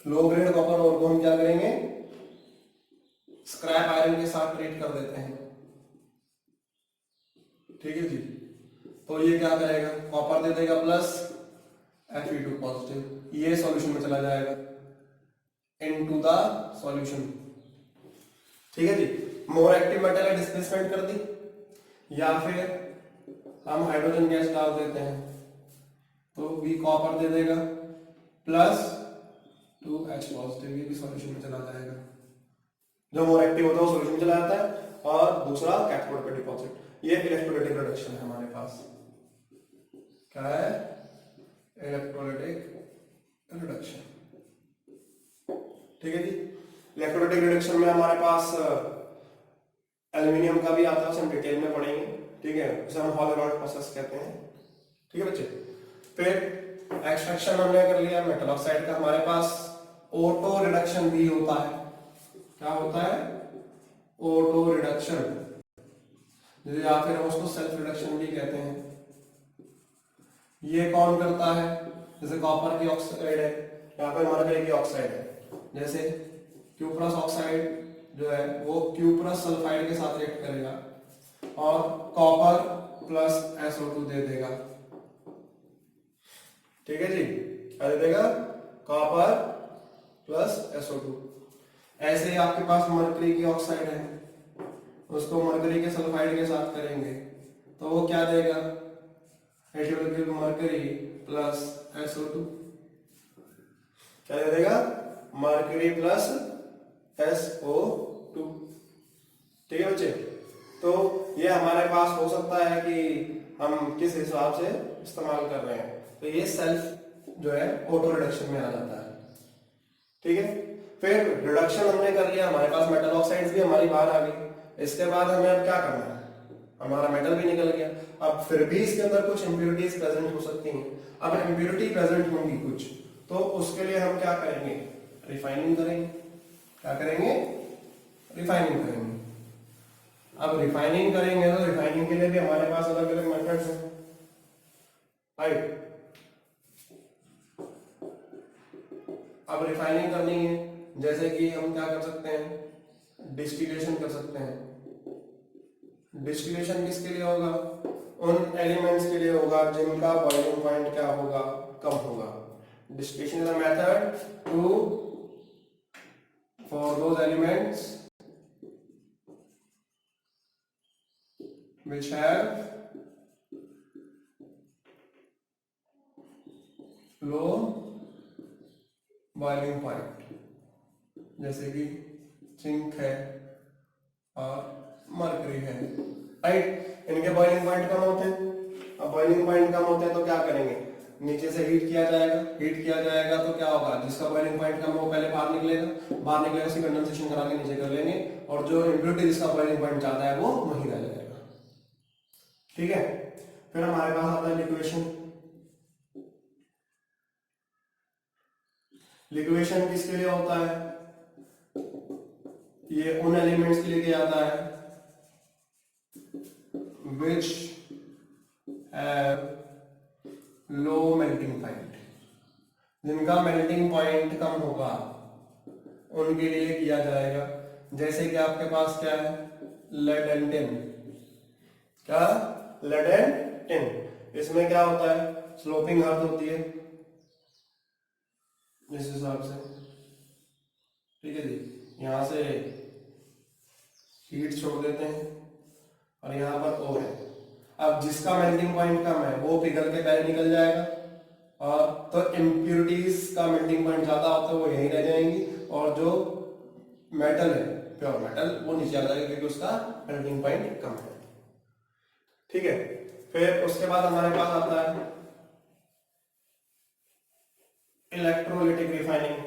S1: लो ग्रेड कॉपर और को हम क्या करेंगे, स्क्रैप आयरन के साथ ट्रीट कर देते हैं, ठीक है जी। तो ये क्या करेगा, कॉपर दे देगा प्लस Fe2 पॉजिटिव, ये सॉल्यूशन में चला जाएगा इनटू द सॉल्यूशन, ठीक है जी। मोर एक्टिव मेटल है, डिस्प्लेसमेंट कर दी, या फिर हम हाइड्रोजन गैस डाल देते हैं तो बी कॉपर दे देगा प्लस 2H पॉजिटिव, ये भी सॉल्यूशन में चला जाएगा। जो मोर एक्टिव होता है वो सॉल्यूशन में चला जाता है, और दूसरा कैथोड पे डिपॉजिट। ये इलेक्ट्रोलाइटिक रिडक्शन है हमारे पास। क्या है? Electrolytic reduction. ठीक है जी। इलेक्ट्रोलाइटिक रिडक्शन में हमारे पास एल्यूमिनियम का भी आता है, उसे हम डिटेल में पढ़ेंगे। ठीक है, उसे हम हॉलोराइड प्रोसेस कहते हैं। ठीक है बच्चे। फिर एक्सट्रैक्शन हमने कर लिया मेटल ऑक्साइड का। हमारे पास ऑटो रिडक्शन भी होता है। क्या होता है? ऑटो रिडक्शन, या फिर हम उसको सेल्फ रिडक्शन भी कहते हैं। ये कौन करता है? जैसे कॉपर की ऑक्साइड है, यहाँ पे मरकरी की ऑक्साइड है, जैसे क्यूप्रस ऑक्साइड जो है वो क्यूप्रस सल्फाइड के साथ रिएक्ट करेगा और कॉपर प्लस SO2 दे देगा। ठीक है जी, क्या दे देगा? Copper plus SO2। ऐसे ही आपके पास मरकरी की ऑक्साइड है, उसको मरकरी के सल्फाइड के साथ करेंगे तो वो क्या देगा? It will give mercury plus SO2। क्या दे देगा? Mercury plus SO2। ठीक है बच्चे। तो ये हमारे पास हो सकता है कि हम किस हिसाब से इस्तेमाल कर रहे हैं। तो ये सेल्फ जो है ऑटो रिडक्शन में आ जाता है। ठीक है। फिर रिडक्शन हमने कर लिया, हमारे पास मेटल ऑक्साइड्स भी हमारी बाहर आ गई। इसके बाद हमें अब क्या करना है? हमारा मेटल भी निकल गया। अब फिर भी इसके अंदर कुछ इंप्योरिटीज प्रेजेंट हो सकती हैं। अब इंप्योरिटी प्रेजेंट होंगी कुछ, तो उसके लिए हम क्या करेंगे? रिफाइनिंग करेंगे। क्या करेंगे? रिफाइनिंग करेंगे। अब रिफाइनिंग करेंगे तो रिफाइनिंग के लिए भी हमारे पास अलग अलग मेथड्स हैं। राइट। अब रिफाइनिंग करनी है, जैसे कि हम क्या कर सकते हैं? डिस्टिलेशन कर सकते हैं। डिस्टिलेशन किसके लिए होगा? उन एलिमेंट्स के लिए होगा जिनका बॉइलिंग पॉइंट क्या होगा? कम होगा। Distillation is a method to for those elements which have low boiling point, जैसे कि जिंक है और मरकरी है। राइट। इनके बॉइलिंग पॉइंट कम होते हैं। अब बॉइलिंग पॉइंट कम होते हैं तो क्या करेंगे? नीचे से हीट किया जाएगा। हीट किया जाएगा तो क्या होगा? जिसका बॉइलिंग पॉइंट कम है वो पहले बाहर निकलेगा, उसी कंडेंसेशन करा के नीचे कर लेंगे, और जो इम्प्योरिटी जिसका बॉइलिंग पॉइंट ज्यादा है वो वहीं रह जाएगा। ठीक है। फिर हमारे पास आता है लिक्वेशन। लिक्वेशन किसके लिए होता है? ये उन एलिमेंट्स के लिए किया जाता है which have low melting point, जिनका मेल्टिंग पॉइंट कम होगा उनके लिए किया जाएगा। जैसे कि आपके पास क्या है? Lead and tin. क्या? Lead and tin. इसमें क्या होता है? स्लोपिंग अर्थ होती है इस हिसाब से। ठीक है जी। यहां से हीट छोड़ देते हैं और यहां पर और है। अब जिसका मेल्टिंग पॉइंट कम है वो पिघल के पहले निकल जाएगा, और तो इम्प्योरिटीज का मेल्टिंग पॉइंट ज्यादा होता है वो यहीं रह जाएंगी, और जो मेटल है प्योर मेटल वो नीचे आ जाएगा क्योंकि उसका मेल्टिंग पॉइंट कम है। ठीक है। फिर उसके बाद हमारे पास आता है इलेक्ट्रोलाइटिक रिफाइनिंग।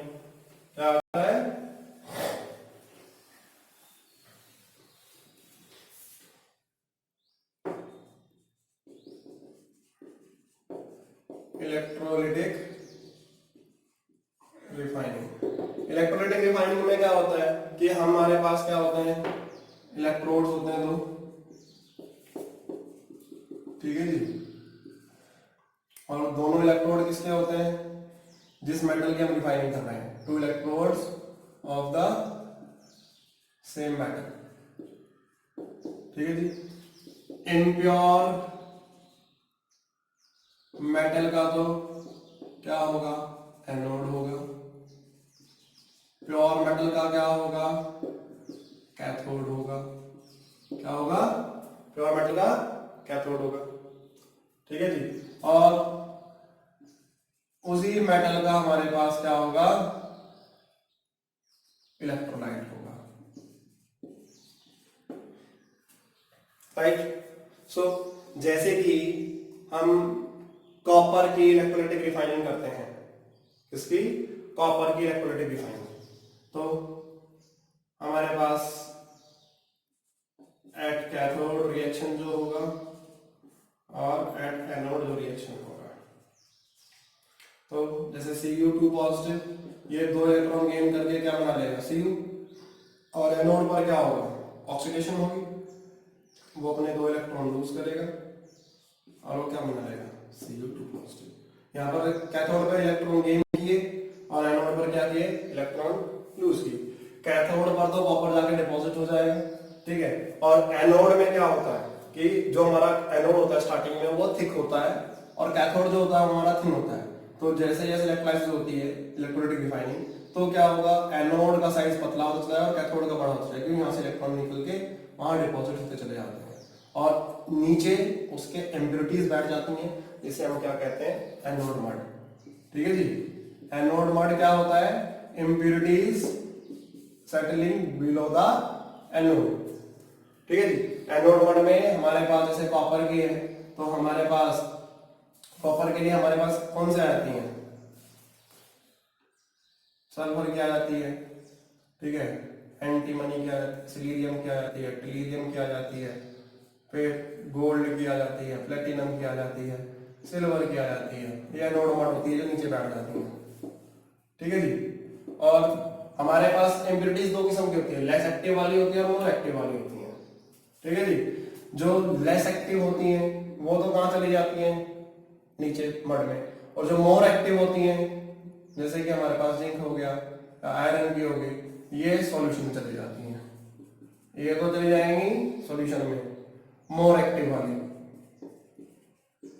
S1: क्या होता है? Electrolytic refining. इलेक्ट्रोलाइटिक रिफाइनिंग में क्या होता है कि हमारे पास क्या होते हैं? इलेक्ट्रोड्स होते हैं दो। ठीक है जी। और दोनों इलेक्ट्रोड किसके होते हैं? जिस मेटल की हम रिफाइनिंग कर रहे हैं। Two electrodes of the same metal. ठीक है जी। इम्प्योर मेटल का तो क्या होगा? एनोड होगा। प्योर मेटल का क्या होगा? कैथोड होगा। क्या होगा? प्योर मेटल का कैथोड होगा। ठीक है जी। और उसी मेटल का हमारे पास क्या होगा? इलेक्ट्रोलाइट होगा। राइट। सो जैसे कि हम कॉपर की इलेक्ट्रोलाइटिक रिफाइनिंग करते हैं, किसकी? कॉपर की इलेक्ट्रोलाइटिक रिफाइनिंग। तो हमारे पास एट कैथोड रिएक्शन जो होगा और एट एनोड जो रिएक्शन होगा, तो जैसे Cu2 पॉजिटिव, ये 2 इलेक्ट्रॉन गेन करके क्या बना लेगा? Cu। और एनोड पर क्या होगा? ऑक्सीडेशन होगी, वो अपने 2 इलेक्ट्रॉन लूज करेगा और वो क्या बना लेगा? Cu2 positive. यहाँ पर कैथोड पर इलेक्ट्रॉन गेन किए और एनोड पर क्या किए? इलेक्ट्रॉन लूज किए। कैथोड पर तो कॉपर जाके डिपॉजिट हो जाएगा, ठीक है। और एनोड में क्या होता है कि जो हमारा एनोड होता है स्टार्टिंग में वो थिक होता है और कैथोड जो होता है हमारा थिन होता है। तो जैसे जैसे इलेक्ट्रोलाइसिस होती है, इलेक्ट्रोलाइटिक रिफाइनिंग, तो क्या होगा? एनोड का साइज पतला होता जाएगा और कैथोड का बड़ा होता जाएगा, क्योंकि यहाँ से इलेक्ट्रॉन निकल के वहां डिपॉजिट होते चले जाते हैं और नीचे उसके इम्प्योरिटीज बैठ जाती हैं, जिसे हम क्या कहते हैं? Anode mud. ठीक है जी। एनोड मड क्या होता है? Impurities settling below the anode. ठीक है जी। एनोड मड में हमारे पास जैसे कॉपर की है, तो हमारे पास कॉपर के लिए हमारे पास कौन से आती हैं? सल्फर की आ जाती है, ठीक है। एंटीमनी की आ जाती है, सिलीरियम की आ जाती है, टेलीरियम की आ जाती है, फिर गोल्ड की आ जाती है, प्लेटिनम की आ जाती है, सिल्वर की आ जाती है। ये एनोड मड होती है जो नीचे बैठ जाती है। ठीक है जी। और हमारे पास इम्प्योरिटीज 2 किस्म की होती है, लेस एक्टिव वाली होती है और मोर एक्टिव वाली होती है। ठीक है जी। जो लेस एक्टिव होती हैं वो तो कहां चली जाती हैं? नीचे मड में। और जो मोर एक्टिव होती हैं, जैसे कि हमारे पास जिंक हो गया, आयरन की होगी, ये सॉल्यूशन में चली जाती हैं। ये तो चली जाएंगी सॉल्यूशन में, मोर एक्टिव वाली।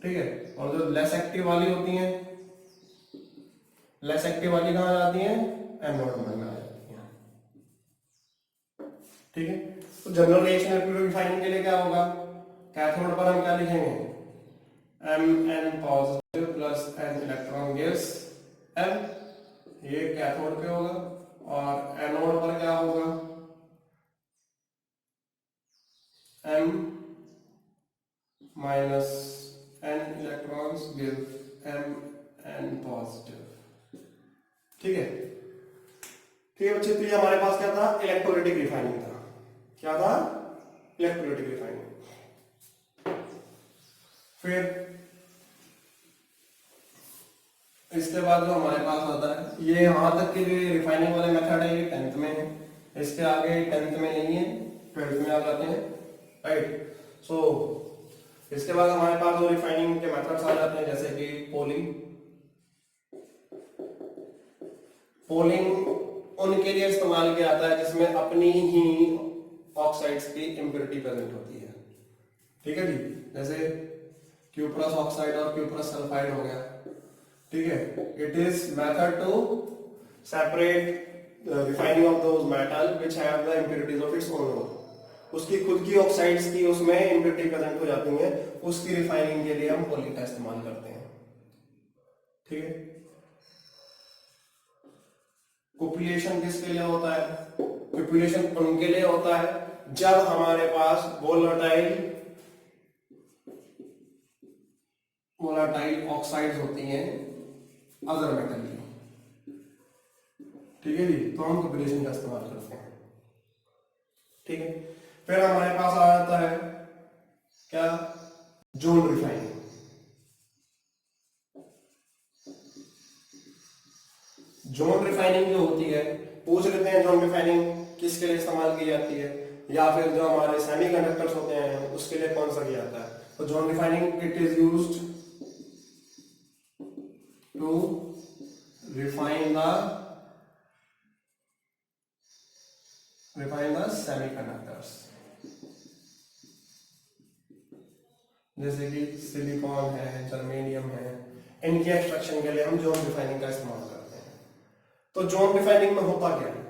S1: ठीक है। और जो लेस एक्टिव वाली होती हैं, लेस एक्टिव वाली कहां जाती हैं? एनोड में आ जाती हैं। ठीक है। तो जनरल रिएक्शन रिफाइनिंग के लिए क्या होगा? कैथोड पर हम क्या लिखेंगे? Mn positive plus n electron gives m, ये कैथोड पे होगा। और एनोड पर क्या होगा? m minus n electrons give Mn positive. ठीक है। ठीक है बच्चे, तो ये हमारे पास क्या था? इलेक्ट्रोलाइटिक रिफाइनिंग था। क्या था? Electrolytic refining. फिर इसके बाद जो हमारे पास आता है, ये यहां तक के जो रिफाइनिंग वाले मेथड है ये 10th में है, इसके आगे 10th में नहीं है, 12th में आ जाते हैं। राइट। सो इसके बाद हमारे पास जो रिफाइनिंग के मेथड्स आ जाते हैं, जैसे कि पोलिंग। पोलिंग उनके लिए इस्तेमाल किया जाता है जिसमें अपनी ही ऑक्साइड्स की इंप्योरिटी प्रेजेंट होती है। ठीक है जी। जैसे क्यूप्रस ऑक्साइड और क्यूप्रस सल्फाइड हो गया। ठीक है। It is method to separate refining of those metal which have the impurities of its own. उसकी खुद की ऑक्साइड्स की उसमें इंप्योरिटी प्रेजेंट हो जाती है, उसकी रिफाइनिंग के लिए हम पोलिंग का इस्तेमाल करते हैं। ठीक है। कुपिलेशन किसके लिए होता है? कुपिलेशन उनके लिए होता है जब हमारे पास वोलाटाइल ऑक्साइड्स होती हैं अदर मेटल की। ठीक है जी। तो हम कुपिलेशन का इस्तेमाल करते हैं। ठीक है। फिर हमारे पास आ जाता है क्या? Zone refining. जोन रिफाइनिंग जो होती है, पूछ लेते हैं जोन रिफाइनिंग किसके लिए इस्तेमाल की जाती है, या फिर जो हमारे सेमीकंडक्टर्स होते हैं उसके लिए कौन सा किया जाता है? तो zone refining it is used to refine the semiconductors, जैसे कि सिलिकॉन है, जर्मेनियम है, इनके एक्सट्रैक्शन के लिए हम जोन रिफाइनिंग का इस्तेमाल करते हैं। तो जोन रिफाइनिंग में होता क्या है?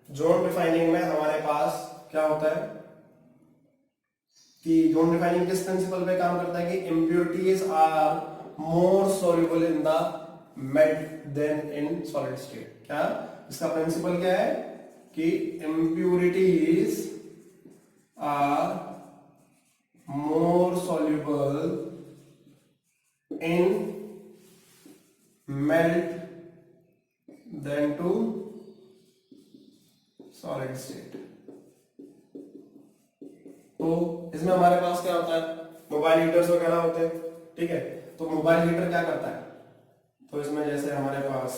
S1: जोन रिफाइनिंग में हमारे पास क्या होता है कि जोन रिफाइनिंग किस प्रिंसिपल पे काम करता है कि impurities are more soluble in the melt than in solid state. क्या इसका प्रिंसिपल क्या है कि impurities are more soluble in melt than to solid state. तो इसमें हमारे पास क्या होता है, मोबाइल हीटर्स वगैरह होते हैं, ठीक है। तो मोबाइल हीटर क्या करता है, तो इसमें जैसे हमारे पास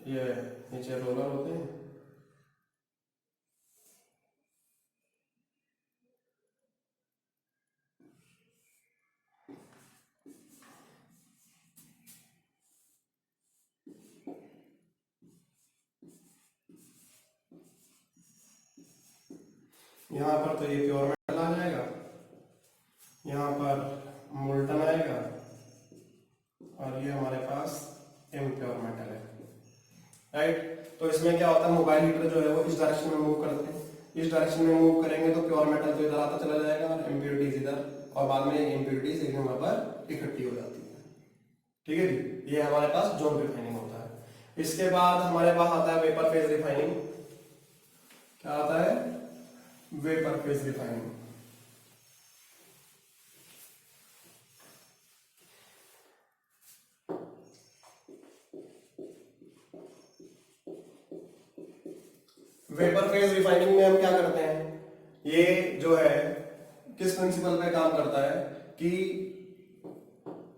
S1: ये नीचे रोलर होते हैं, यहाँ पर तो ये प्योर मेटल आ जाएगा, यहाँ पर मोल्टन आएगा, और ये हमारे पास इम्प्योर मेटल है, राइट। तो इसमें क्या होता है, मोबाइल हीटर जो है वो इस डायरेक्शन में मूव करते हैं, इस डायरेक्शन में मूव करेंगे तो प्योर मेटल तो इधर आता चला जाएगा और इम्प्योरिटीज इधर, और बाद में इम्प्योरिटीज एक जगह पर इकट्ठी हो जाती है, ठीक है जी। ये हमारे पास जोन रिफाइनिंग होता है। इसके बाद हमारे पास आता है वेपर फेज रिफाइनिंग। क्या आता है, vapour phase refining. Vapour phase refining में हम क्या करते हैं, ये जो है किस प्रिंसिपल पे काम करता है कि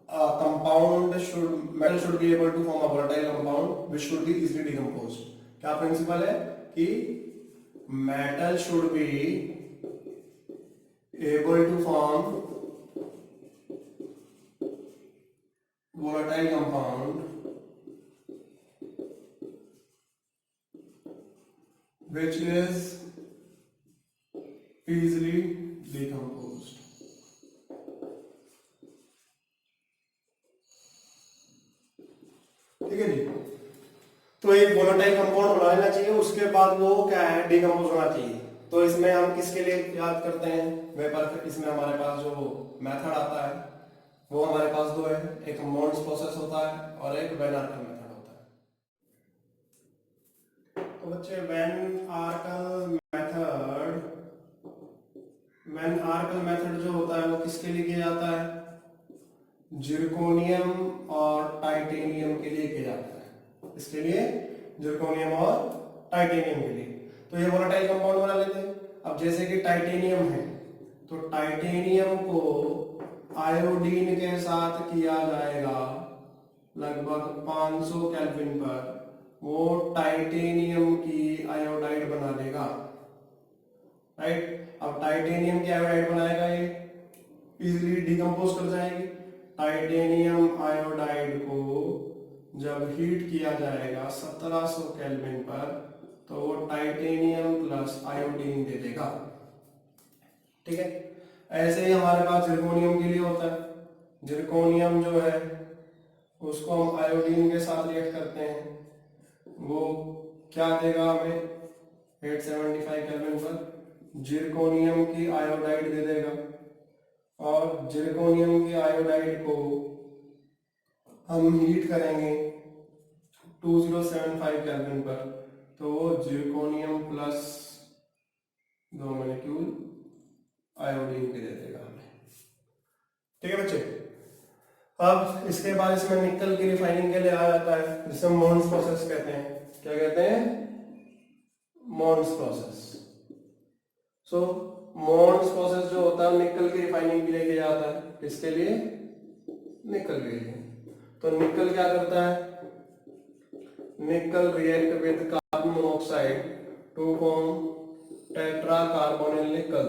S1: compound should metal should be able to form a volatile compound which should be easily decomposed. क्या प्रिंसिपल है कि metal should be able to form volatile compound which is easily decomposed। ठीक है जी। तो एक वोलेटाइल कंपाउंड बना लेना चाहिए, उसके बाद वो क्या है, डिकम्पोज होना चाहिए। तो इसमें हम किसके लिए याद करते हैं वेपर, इसमें हमारे पास जो मेथड आता है वो हमारे पास दो है, एक मोन्स प्रोसेस होता है और एक वैन आर्कल मेथड होता है। तो बच्चे वैन आर्कल मेथड जो होता है वो किसके लिए किया जाता है, जिरकोनियम और टाइटेनियम के लिए किया जाता है। इसके लिए जिरकोनियम और टाइटेनियम के लिए। तो ये वोलेटाइल कंपाउंड बना लेते हैं। अब जैसे कि टाइटेनियम है तो टाइटेनियम को आयोडीन के साथ किया जाएगा लगभग 500 केल्विन पर, वो टाइटेनियम की आयोडाइड बना देगा, राइट। अब टाइटेनियम की आयोडाइड बनाएगा, ये इजीली डिकम्पोज कर जाएगी। टाइटेनियम आयोडाइड को जब हीट किया जाएगा 1700 केल्विन पर तो वो टाइटेनियम प्लस आयोडीन दे देगा, ठीक है। ऐसे ही हमारे पास जिरकोनियम के लिए होता है। जिरकोनियम जो है उसको हम आयोडीन के साथ रिएक्ट करते हैं, वो क्या देगा हमें 875 केल्विन पर जिरकोनियम की आयोडाइड दे देगा, और जिरकोनियम की आयोडाइड को हम हीट करेंगे 2075 केल्विन पर तो वो जिरकोनियम प्लस 2 मॉलिक्यूल आयोडीन के दे देगा हमें, ठीक है बच्चे। अब इसके बाद इसमें निकल की रिफाइनिंग के लिए आ जाता है जिसे मोन्स प्रोसेस कहते हैं। क्या कहते हैं, मोन्स प्रोसेस। सो मोन्स प्रोसेस जो होता है निकल की रिफाइनिंग के लिए किया जाता है, किसके लिए, निकल के लिए। तो निकल क्या करता है, nickel react with carbon monoxide to form tetra carbonyl nickel,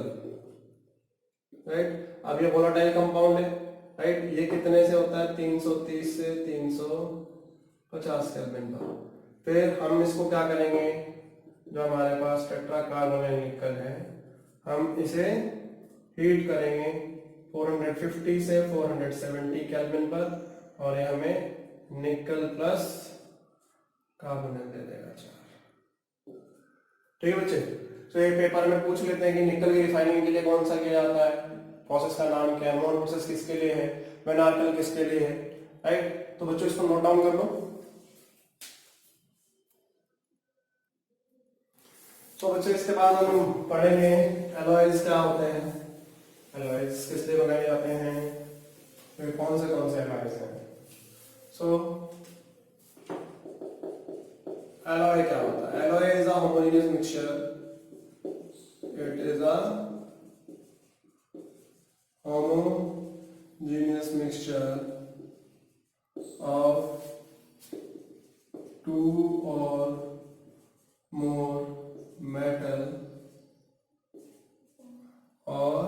S1: right. अब ये वोलेटाइल कंपाउंड है, राइट। ये कितने से होता है, 330 से 350 केल्विन पर। फिर हम इसको क्या करेंगे, जो हमारे पास टेट्रा कार्बोनिल निकल है हम इसे हीट करेंगे 450 से 470 केल्विन पर, और ये हमें निकल प्लस कार्बोनिल दे देगा 4, ठीक है बच्चे। तो ये पेपर में पूछ लेते हैं कि निकल की रिफाइनिंग के लिए कौन सा किया जाता है, प्रोसेस का नाम क्या है, मोल प्रोसेस किसके लिए है, वेनार्कल किसके लिए है, राइट। तो बच्चों इसको नोट डाउन कर लो। तो बच्चों इसके बाद हम पढ़ेंगे एलॉयज क्या होते हैं, एलॉयज किस लिए बनाए जाते हैं, फिर कौन से एलॉयज हैं। सो एलॉय क्या होता है? Alloy is a homogeneous mixture, it is a homogeneous mixture of two or more metal or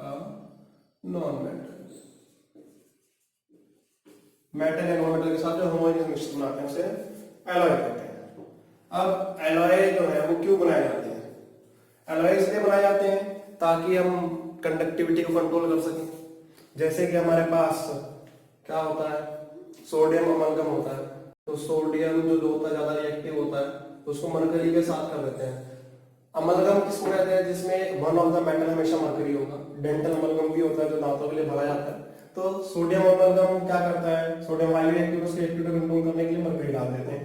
S1: a non-metal, metal या नॉन मेटल के साथ जो होमोजेनियस मिक्सचर बनाते हैं उसे एलॉय कहते हैं। अब एलॉय जो है वो क्यों बनाए जाते हैं? एलॉय इसलिए बनाए जाते हैं ताकि हम कंडक्टिविटी को कंट्रोल कर सकें। जैसे कि हमारे पास क्या होता है, सोडियम अमलगम होता है, तो सोडियम जो होता है ज्यादा रिएक्टिव होता है तो उसको मरकरी के साथ कर देते हैं। अमलगम किसको कहते हैं? जिसमें वन ऑफ द मेटल हमेशा मरकरी होगा। डेंटल अमलगम भी होता है जो दांतों के लिए भरा जाता है। तो सोडियम अमलगम क्या करता है, सोडियम हाईली रिएक्टिव, उसके रिएक्टिविटी को कंट्रोल करने के लिए मरकरी डाल देते हैं।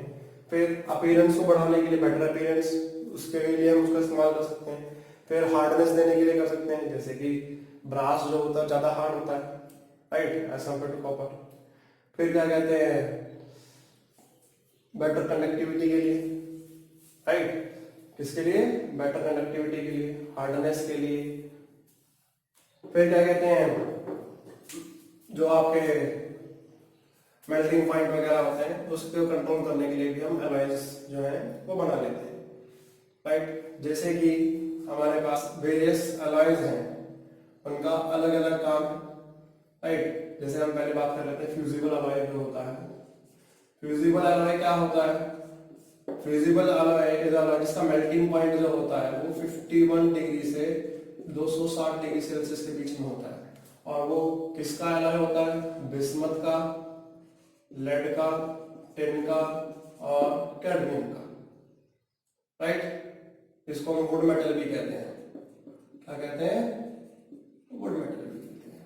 S1: फिर अपीयरेंस को बढ़ाने के लिए, बेटर अपीयरेंस, उसके लिए हम उसका इस्तेमाल कर सकते हैं। फिर हार्डनेस देने के लिए कर सकते हैं, जैसे कि ब्रास जो होता है ज्यादा हार्ड होता है, right, as compare to copper. फिर क्या कहते हैं, बेटर कंडक्टिविटी के लिए, राइट, किसके लिए? बेटर कंडक्टिविटी के लिए, हार्डनेस के लिए। फिर क्या कहते हैं, जो आपके मेल्टिंग पॉइंट वगैरह होते हैं उसको कंट्रोल करने के लिए भी हम एलॉयज जो है वो बना लेते हैं, राइट। जैसे कि हमारे पास वेरियस एलॉयज हैं, उनका अलग अलग काम, राइट। जैसे हम पहले बात कर लेते हैं फ्यूजिबल एलॉय जो होता है। फ्यूजिबल एलॉय क्या होता है? फ्यूजिबल एलॉय इज एलॉय जिसका मेल्टिंग पॉइंट जो होता है वो 51 डिग्री से 260 डिग्री सेल्सियस के बीच में होता है। और वो किसका एलॉय होता है? बिस्मथ का, लेड का, टिन का और कैडमियम का, राइट। इसको हम वुड मेटल भी कहते हैं। क्या कहते हैं? वुड मेटल भी कहते हैं,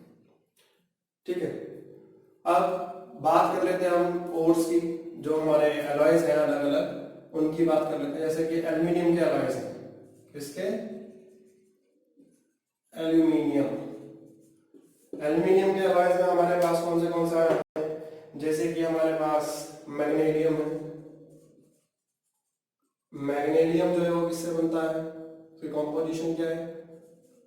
S1: ठीक है। अब बात कर लेते हैं हम ओर्स की, जो हमारे एलॉयज हैं अलग अलग, उनकी बात कर लेते हैं। जैसे कि एल्यूमिनियम के एलॉयज हैं, किसके? एल्यूमिनियम। एल्यूमिनियम के एलॉयज में हमारे पास कौन सा है? जैसे कि हमारे पास मैग्नीशियम है। मैग्नीशियम जो है वो किससे बनता है? उसकी कॉम्पोजिशन क्या है?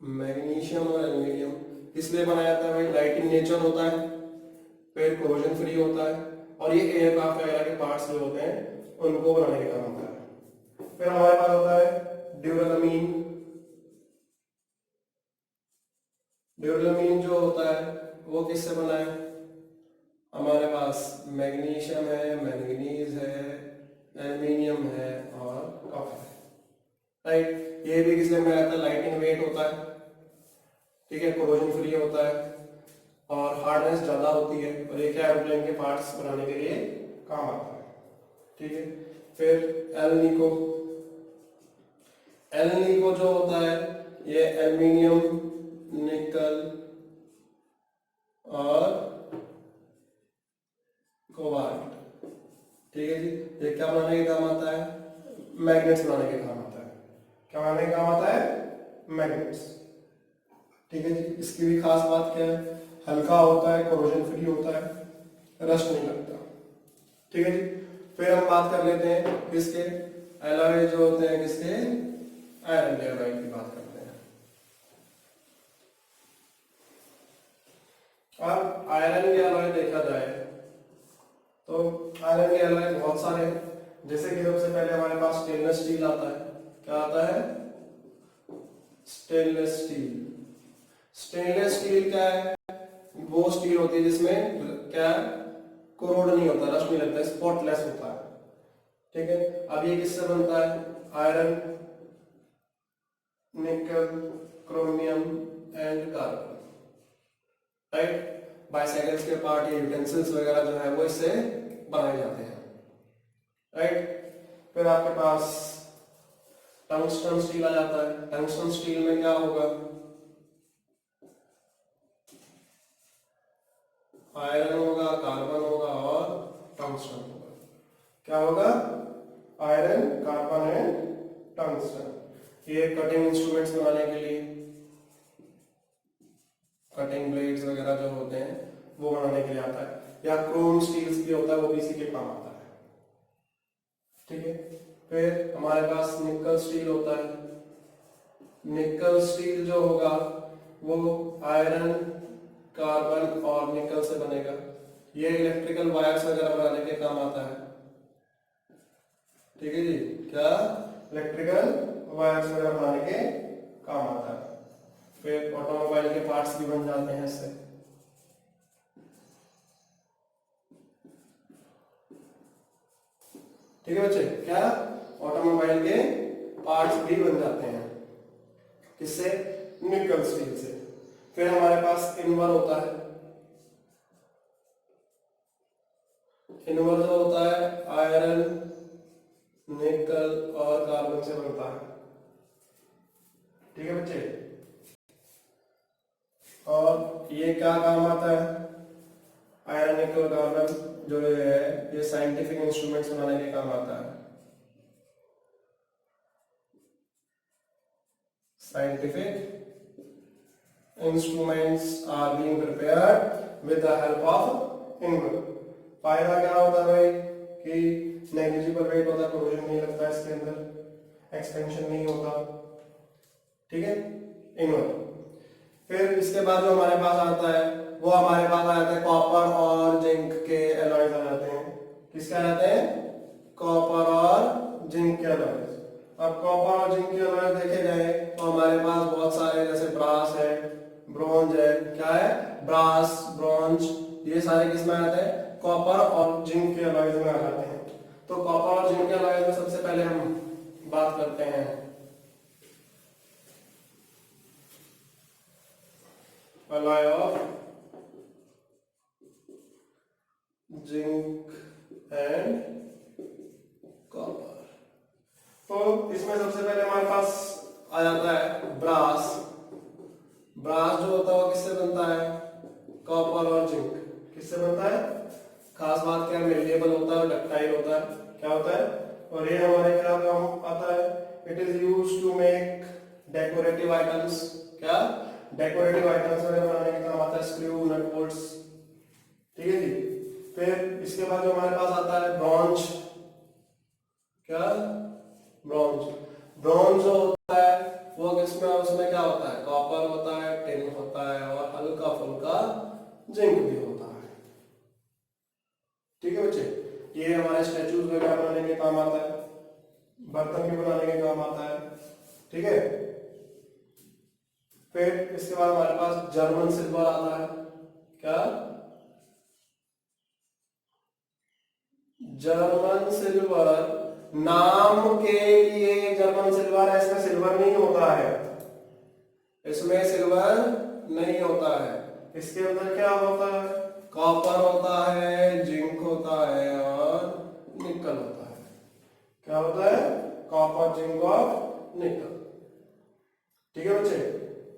S1: मैग्नीशियम और एल्यूमिनियम। इसलिए बनाया जाता है भाई, लाइट इन नेचर होता है, फिर कोरोजन फ्री होता है, और ये एयरक्राफ्ट वगैरह के पार्ट्स जो होते हैं उनको बनाने का काम होता है। फिर हमारे पास होता है ड्यूरेलामीन। ड्यूरेलामीन जो होता है वो किससे बना है? हमारे पास मैग्नीशियम है, मैंगनीज है, एल्यूमिनियम है और कॉपर है, राइट। ये भी किसलिए बनाया जाता है? लाइट इन वेट होता है, ठीक है, कोरोजन फ्री होता है और हार्डनेस ज्यादा होती है, और ये क्या एरोप्लेन के पार्ट्स बनाने के लिए काम आता है, ठीक है। फिर एल निको जो होता है ये एल्यूमिनियम, निकल और कोबाल्ट, ठीक है जी। ये क्या बनाने के काम आता है? मैग्नेट्स बनाने के काम आता है। क्या बनाने के काम आता है? मैग्नेट्स, ठीक है जी। इसकी भी खास बात क्या है? हल्का होता है, कोरोजन फ्री होता है, रस्ट नहीं लगता, ठीक है जी। फिर हम बात कर लेते हैं किसके एलॉय जो होते हैं, किसके? आयरन के एलॉय की बात करते हैं। अब आयरन के एलॉय देखा जाए तो आयरन के एलॉय बहुत सारे हैं। जैसे कि सबसे पहले हमारे पास स्टेनलेस स्टील आता है। क्या आता है? Stainless steel. स्टेनलेस स्टील क्या है? वो स्टील होती है जिसमें क्या कोरोड नहीं होता, रस्ट नहीं लगता, स्पॉटलेस होता है, ठीक है। अब ये किससे बनता है? आयरन, निकल, chromium and carbon, right. Bicycles के पार्ट, यूटेंसिल्स वगैरह जो है वो इससे बनाए जाते हैं, राइट। फिर आपके पास टंगस्टन स्टील आ जाता है। टंगस्टन स्टील में क्या होगा, आयरन होगा, कार्बन होगा और टंगस्टन होगा। क्या होगा, आयरन, कार्बन एंड टंगस्टन। ये कटिंग इंस्ट्रूमेंट्स बनाने के लिए, कटिंग ब्लेड्स वगैरह जो होते हैं वो बनाने के लिए आता है। या क्रोम स्टील्स भी होता है, वो भी इसी के काम आता है। ठीक है, फिर हमारे पास निकल स्टील होता है। निकल स्टील जो होगा वो आयरन, कार्बन और निकल से बनेगा। ये इलेक्ट्रिकल वायर्स वगैरह बनाने के काम आता है। ठीक है जी, क्या, इलेक्ट्रिकल वायर्स वगैरह बनाने के काम आता है। फिर ऑटोमोबाइल के पार्ट्स भी बन जाते हैं इससे। ठीक है बच्चे, क्या, ऑटोमोबाइल के पार्ट्स भी बन जाते हैं किससे, निकल स्टील से। फिर हमारे पास इनवर होता है। इनवर जो होता है आयरन, निकल और कार्बन से बनता है। ठीक है बच्चे, और ये क्या काम आता है, आयरन, निकल, कार्बन जो है ये साइंटिफिक इंस्ट्रूमेंट्स बनाने के काम आता है। Scientific instruments are being prepared with the help of inver। फायदा क्या होता है भाई कि नेग्लिजिबल वेट होता है, कोरोजन नहीं लगता इसके अंदर, एक्सपेंशन नहीं होता। ठीक है, इनवर। फिर इसके बाद जो हमारे पास आता है वो हमारे पास आ जाता है कॉपर और जिंक के एलॉयज आ जाते हैं। किसके आ जाते हैं, कॉपर और जिंक के एलॉयज। अब कॉपर और जिंक के एलॉयज देखे जाए तो हमारे पास बहुत सारे, जैसे ब्रास है, ब्रोंज है, क्या है, ब्रास, ब्रोंज, ये सारे किसमें आते हैं, कॉपर और जिंक के एलॉयज में आ जाते हैं। तो कॉपर और जिंक के एलॉयज में सबसे पहले हम बात करते हैं alloy of zinc and copper. तो इसमें सबसे पहले हमारे पास आ जाता है ब्रास। ब्रास जो होता है वो किससे बनता है, कॉपर और जिंक। किससे बनता है, खास बात क्या, मेल्टेबल होता है और डक्टाइल होता है। क्या होता है, और ये हमारे क्या काम आता है, it is used to make decorative items. क्या, डेकोरेटिव आइटम्स वगैरह बनाने के काम आता है, स्क्रू, नट बोल्ट्स। ठीक है जी। फिर इसके बाद जो हमारे पास आता है ब्रॉन्ज। क्या, ब्रॉन्ज। ब्रॉन्ज जो होता है वो किसमें, उसमें क्या होता है, कॉपर होता है, टिन होता है और हल्का फुल्का जिंक भी होता है। ठीक है बच्चे, ये हमारे स्टैचूज वगैरह बनाने के काम आता है, बर्तन भी बनाने के काम आता है। ठीक है, फिर इसके बाद हमारे पास जर्मन सिल्वर आता है। क्या, जर्मन सिल्वर, नाम के लिए जर्मन सिल्वर है, इसमें सिल्वर नहीं होता है, इसमें सिल्वर नहीं होता है। इसके अंदर क्या होता है, कॉपर होता है, जिंक होता है और निकल होता है। क्या होता है, कॉपर, जिंक और निकल। ठीक है बच्चे,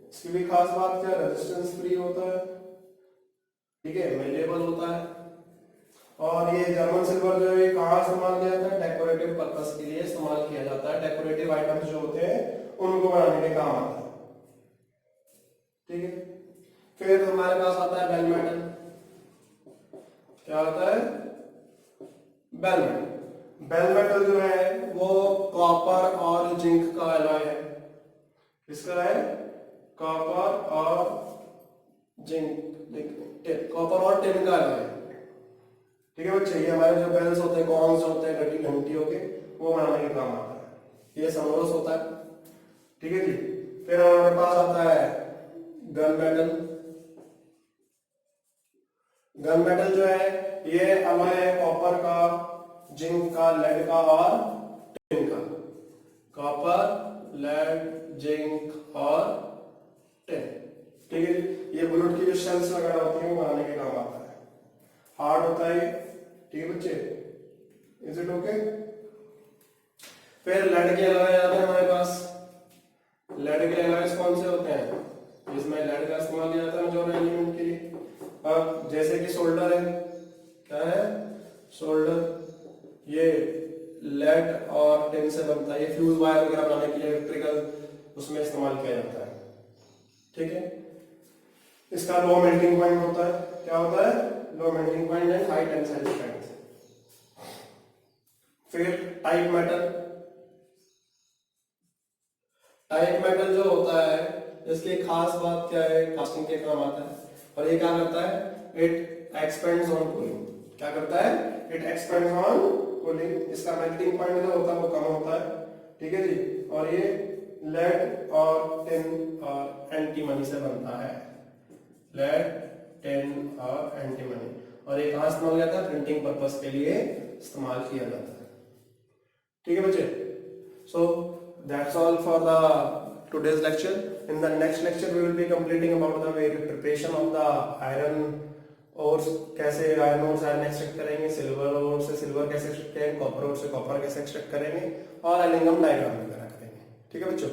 S1: इसकी भी खास बात क्या, रेजिस्टेंस फ्री होता है। ठीक है, मेल्टेबल होता है। और ये जर्मन सिल्वर जो है कहाँ इस्तेमाल किया जाता है, डेकोरेटिव पर्पस के लिए इस्तेमाल किया जाता है। डेकोरेटिव आइटम्स जो होते हैं उनको बनाने के काम आता है। ठीक है, फिर हमारे पास आता है बेल मेटल। क्या होता है, बेल मेटल। बेल मेटल जो है वो कॉपर और जिंक का एलॉय है। किसका है, कॉपर और जिंक, कॉपर और टिन का एलॉय है। ठीक है बच्चे, ये हमारे जो बेल्स होते हैं, कॉन्स होते हैं, घटी घंटियों के, वो बनाने के काम आता है। ये समोरस होता है। ठीक है जी। फिर हमारे पास आता है गन मेटल। गन मेटल जो है ये अलॉय है कॉपर का, जिंक का, लेड का और टिन का। कॉपर, लेड, जिंक और टिन। ठीक है जी। ये बुलेट की जो शेल्स वगैरह होती है वो बनाने के काम आता है। हार्ड होता है। ठीक है बच्चे, इज इट ओके। फिर लेड के एलॉय आते हैं हमारे पास। लेड के एलॉयज कौन से होते हैं जिसमें लेड का इस्तेमाल किया जाता है मेजॉरिटी एलिमेंट के लिए। अब जैसे कि सोल्डर है, क्या है सोल्डर, ये लेड और टिन से बनता है, ये फ्यूज वायर वगैरह बनाने के लिए इलेक्ट्रिकल उसमें इस्तेमाल किया जाता है, ठीक है। इसका लो मेल्टिंग पॉइंट होता है, क्या होता है, low melting point and high tensile strength. फिर टाइप मेटल, टाइप मेटल जो होता है इसकी खास बात क्या है, कास्टिंग के काम आता है और ये क्या करता है, इट एक्सपेंड्स ऑन कूलिंग। क्या करता है, इट एक्सपेंड्स ऑन कूलिंग। इसका मेल्टिंग पॉइंट जो होता है वो कम होता है, ठीक है जी। और ये लेड और टिन और एंटीमनी से बनता है, लेड टिन और एंटीमनी। और ये कहाँ इस्तेमाल किया जाता है, प्रिंटिंग पर्पस के लिए इस्तेमाल किया जाता है, ठीक है बच्चे। सो that's all for the today's lecture. In the next lecture we will be completing about the preparation of the iron ores, कैसे iron ores iron extract करेंगे, सिल्वर ore से सिल्वर कैसे extract करेंगे, कॉपर ore से copper कैसे extract करेंगे और aluminium diagram वगैरह करेंगे, ठीक है बच्चों।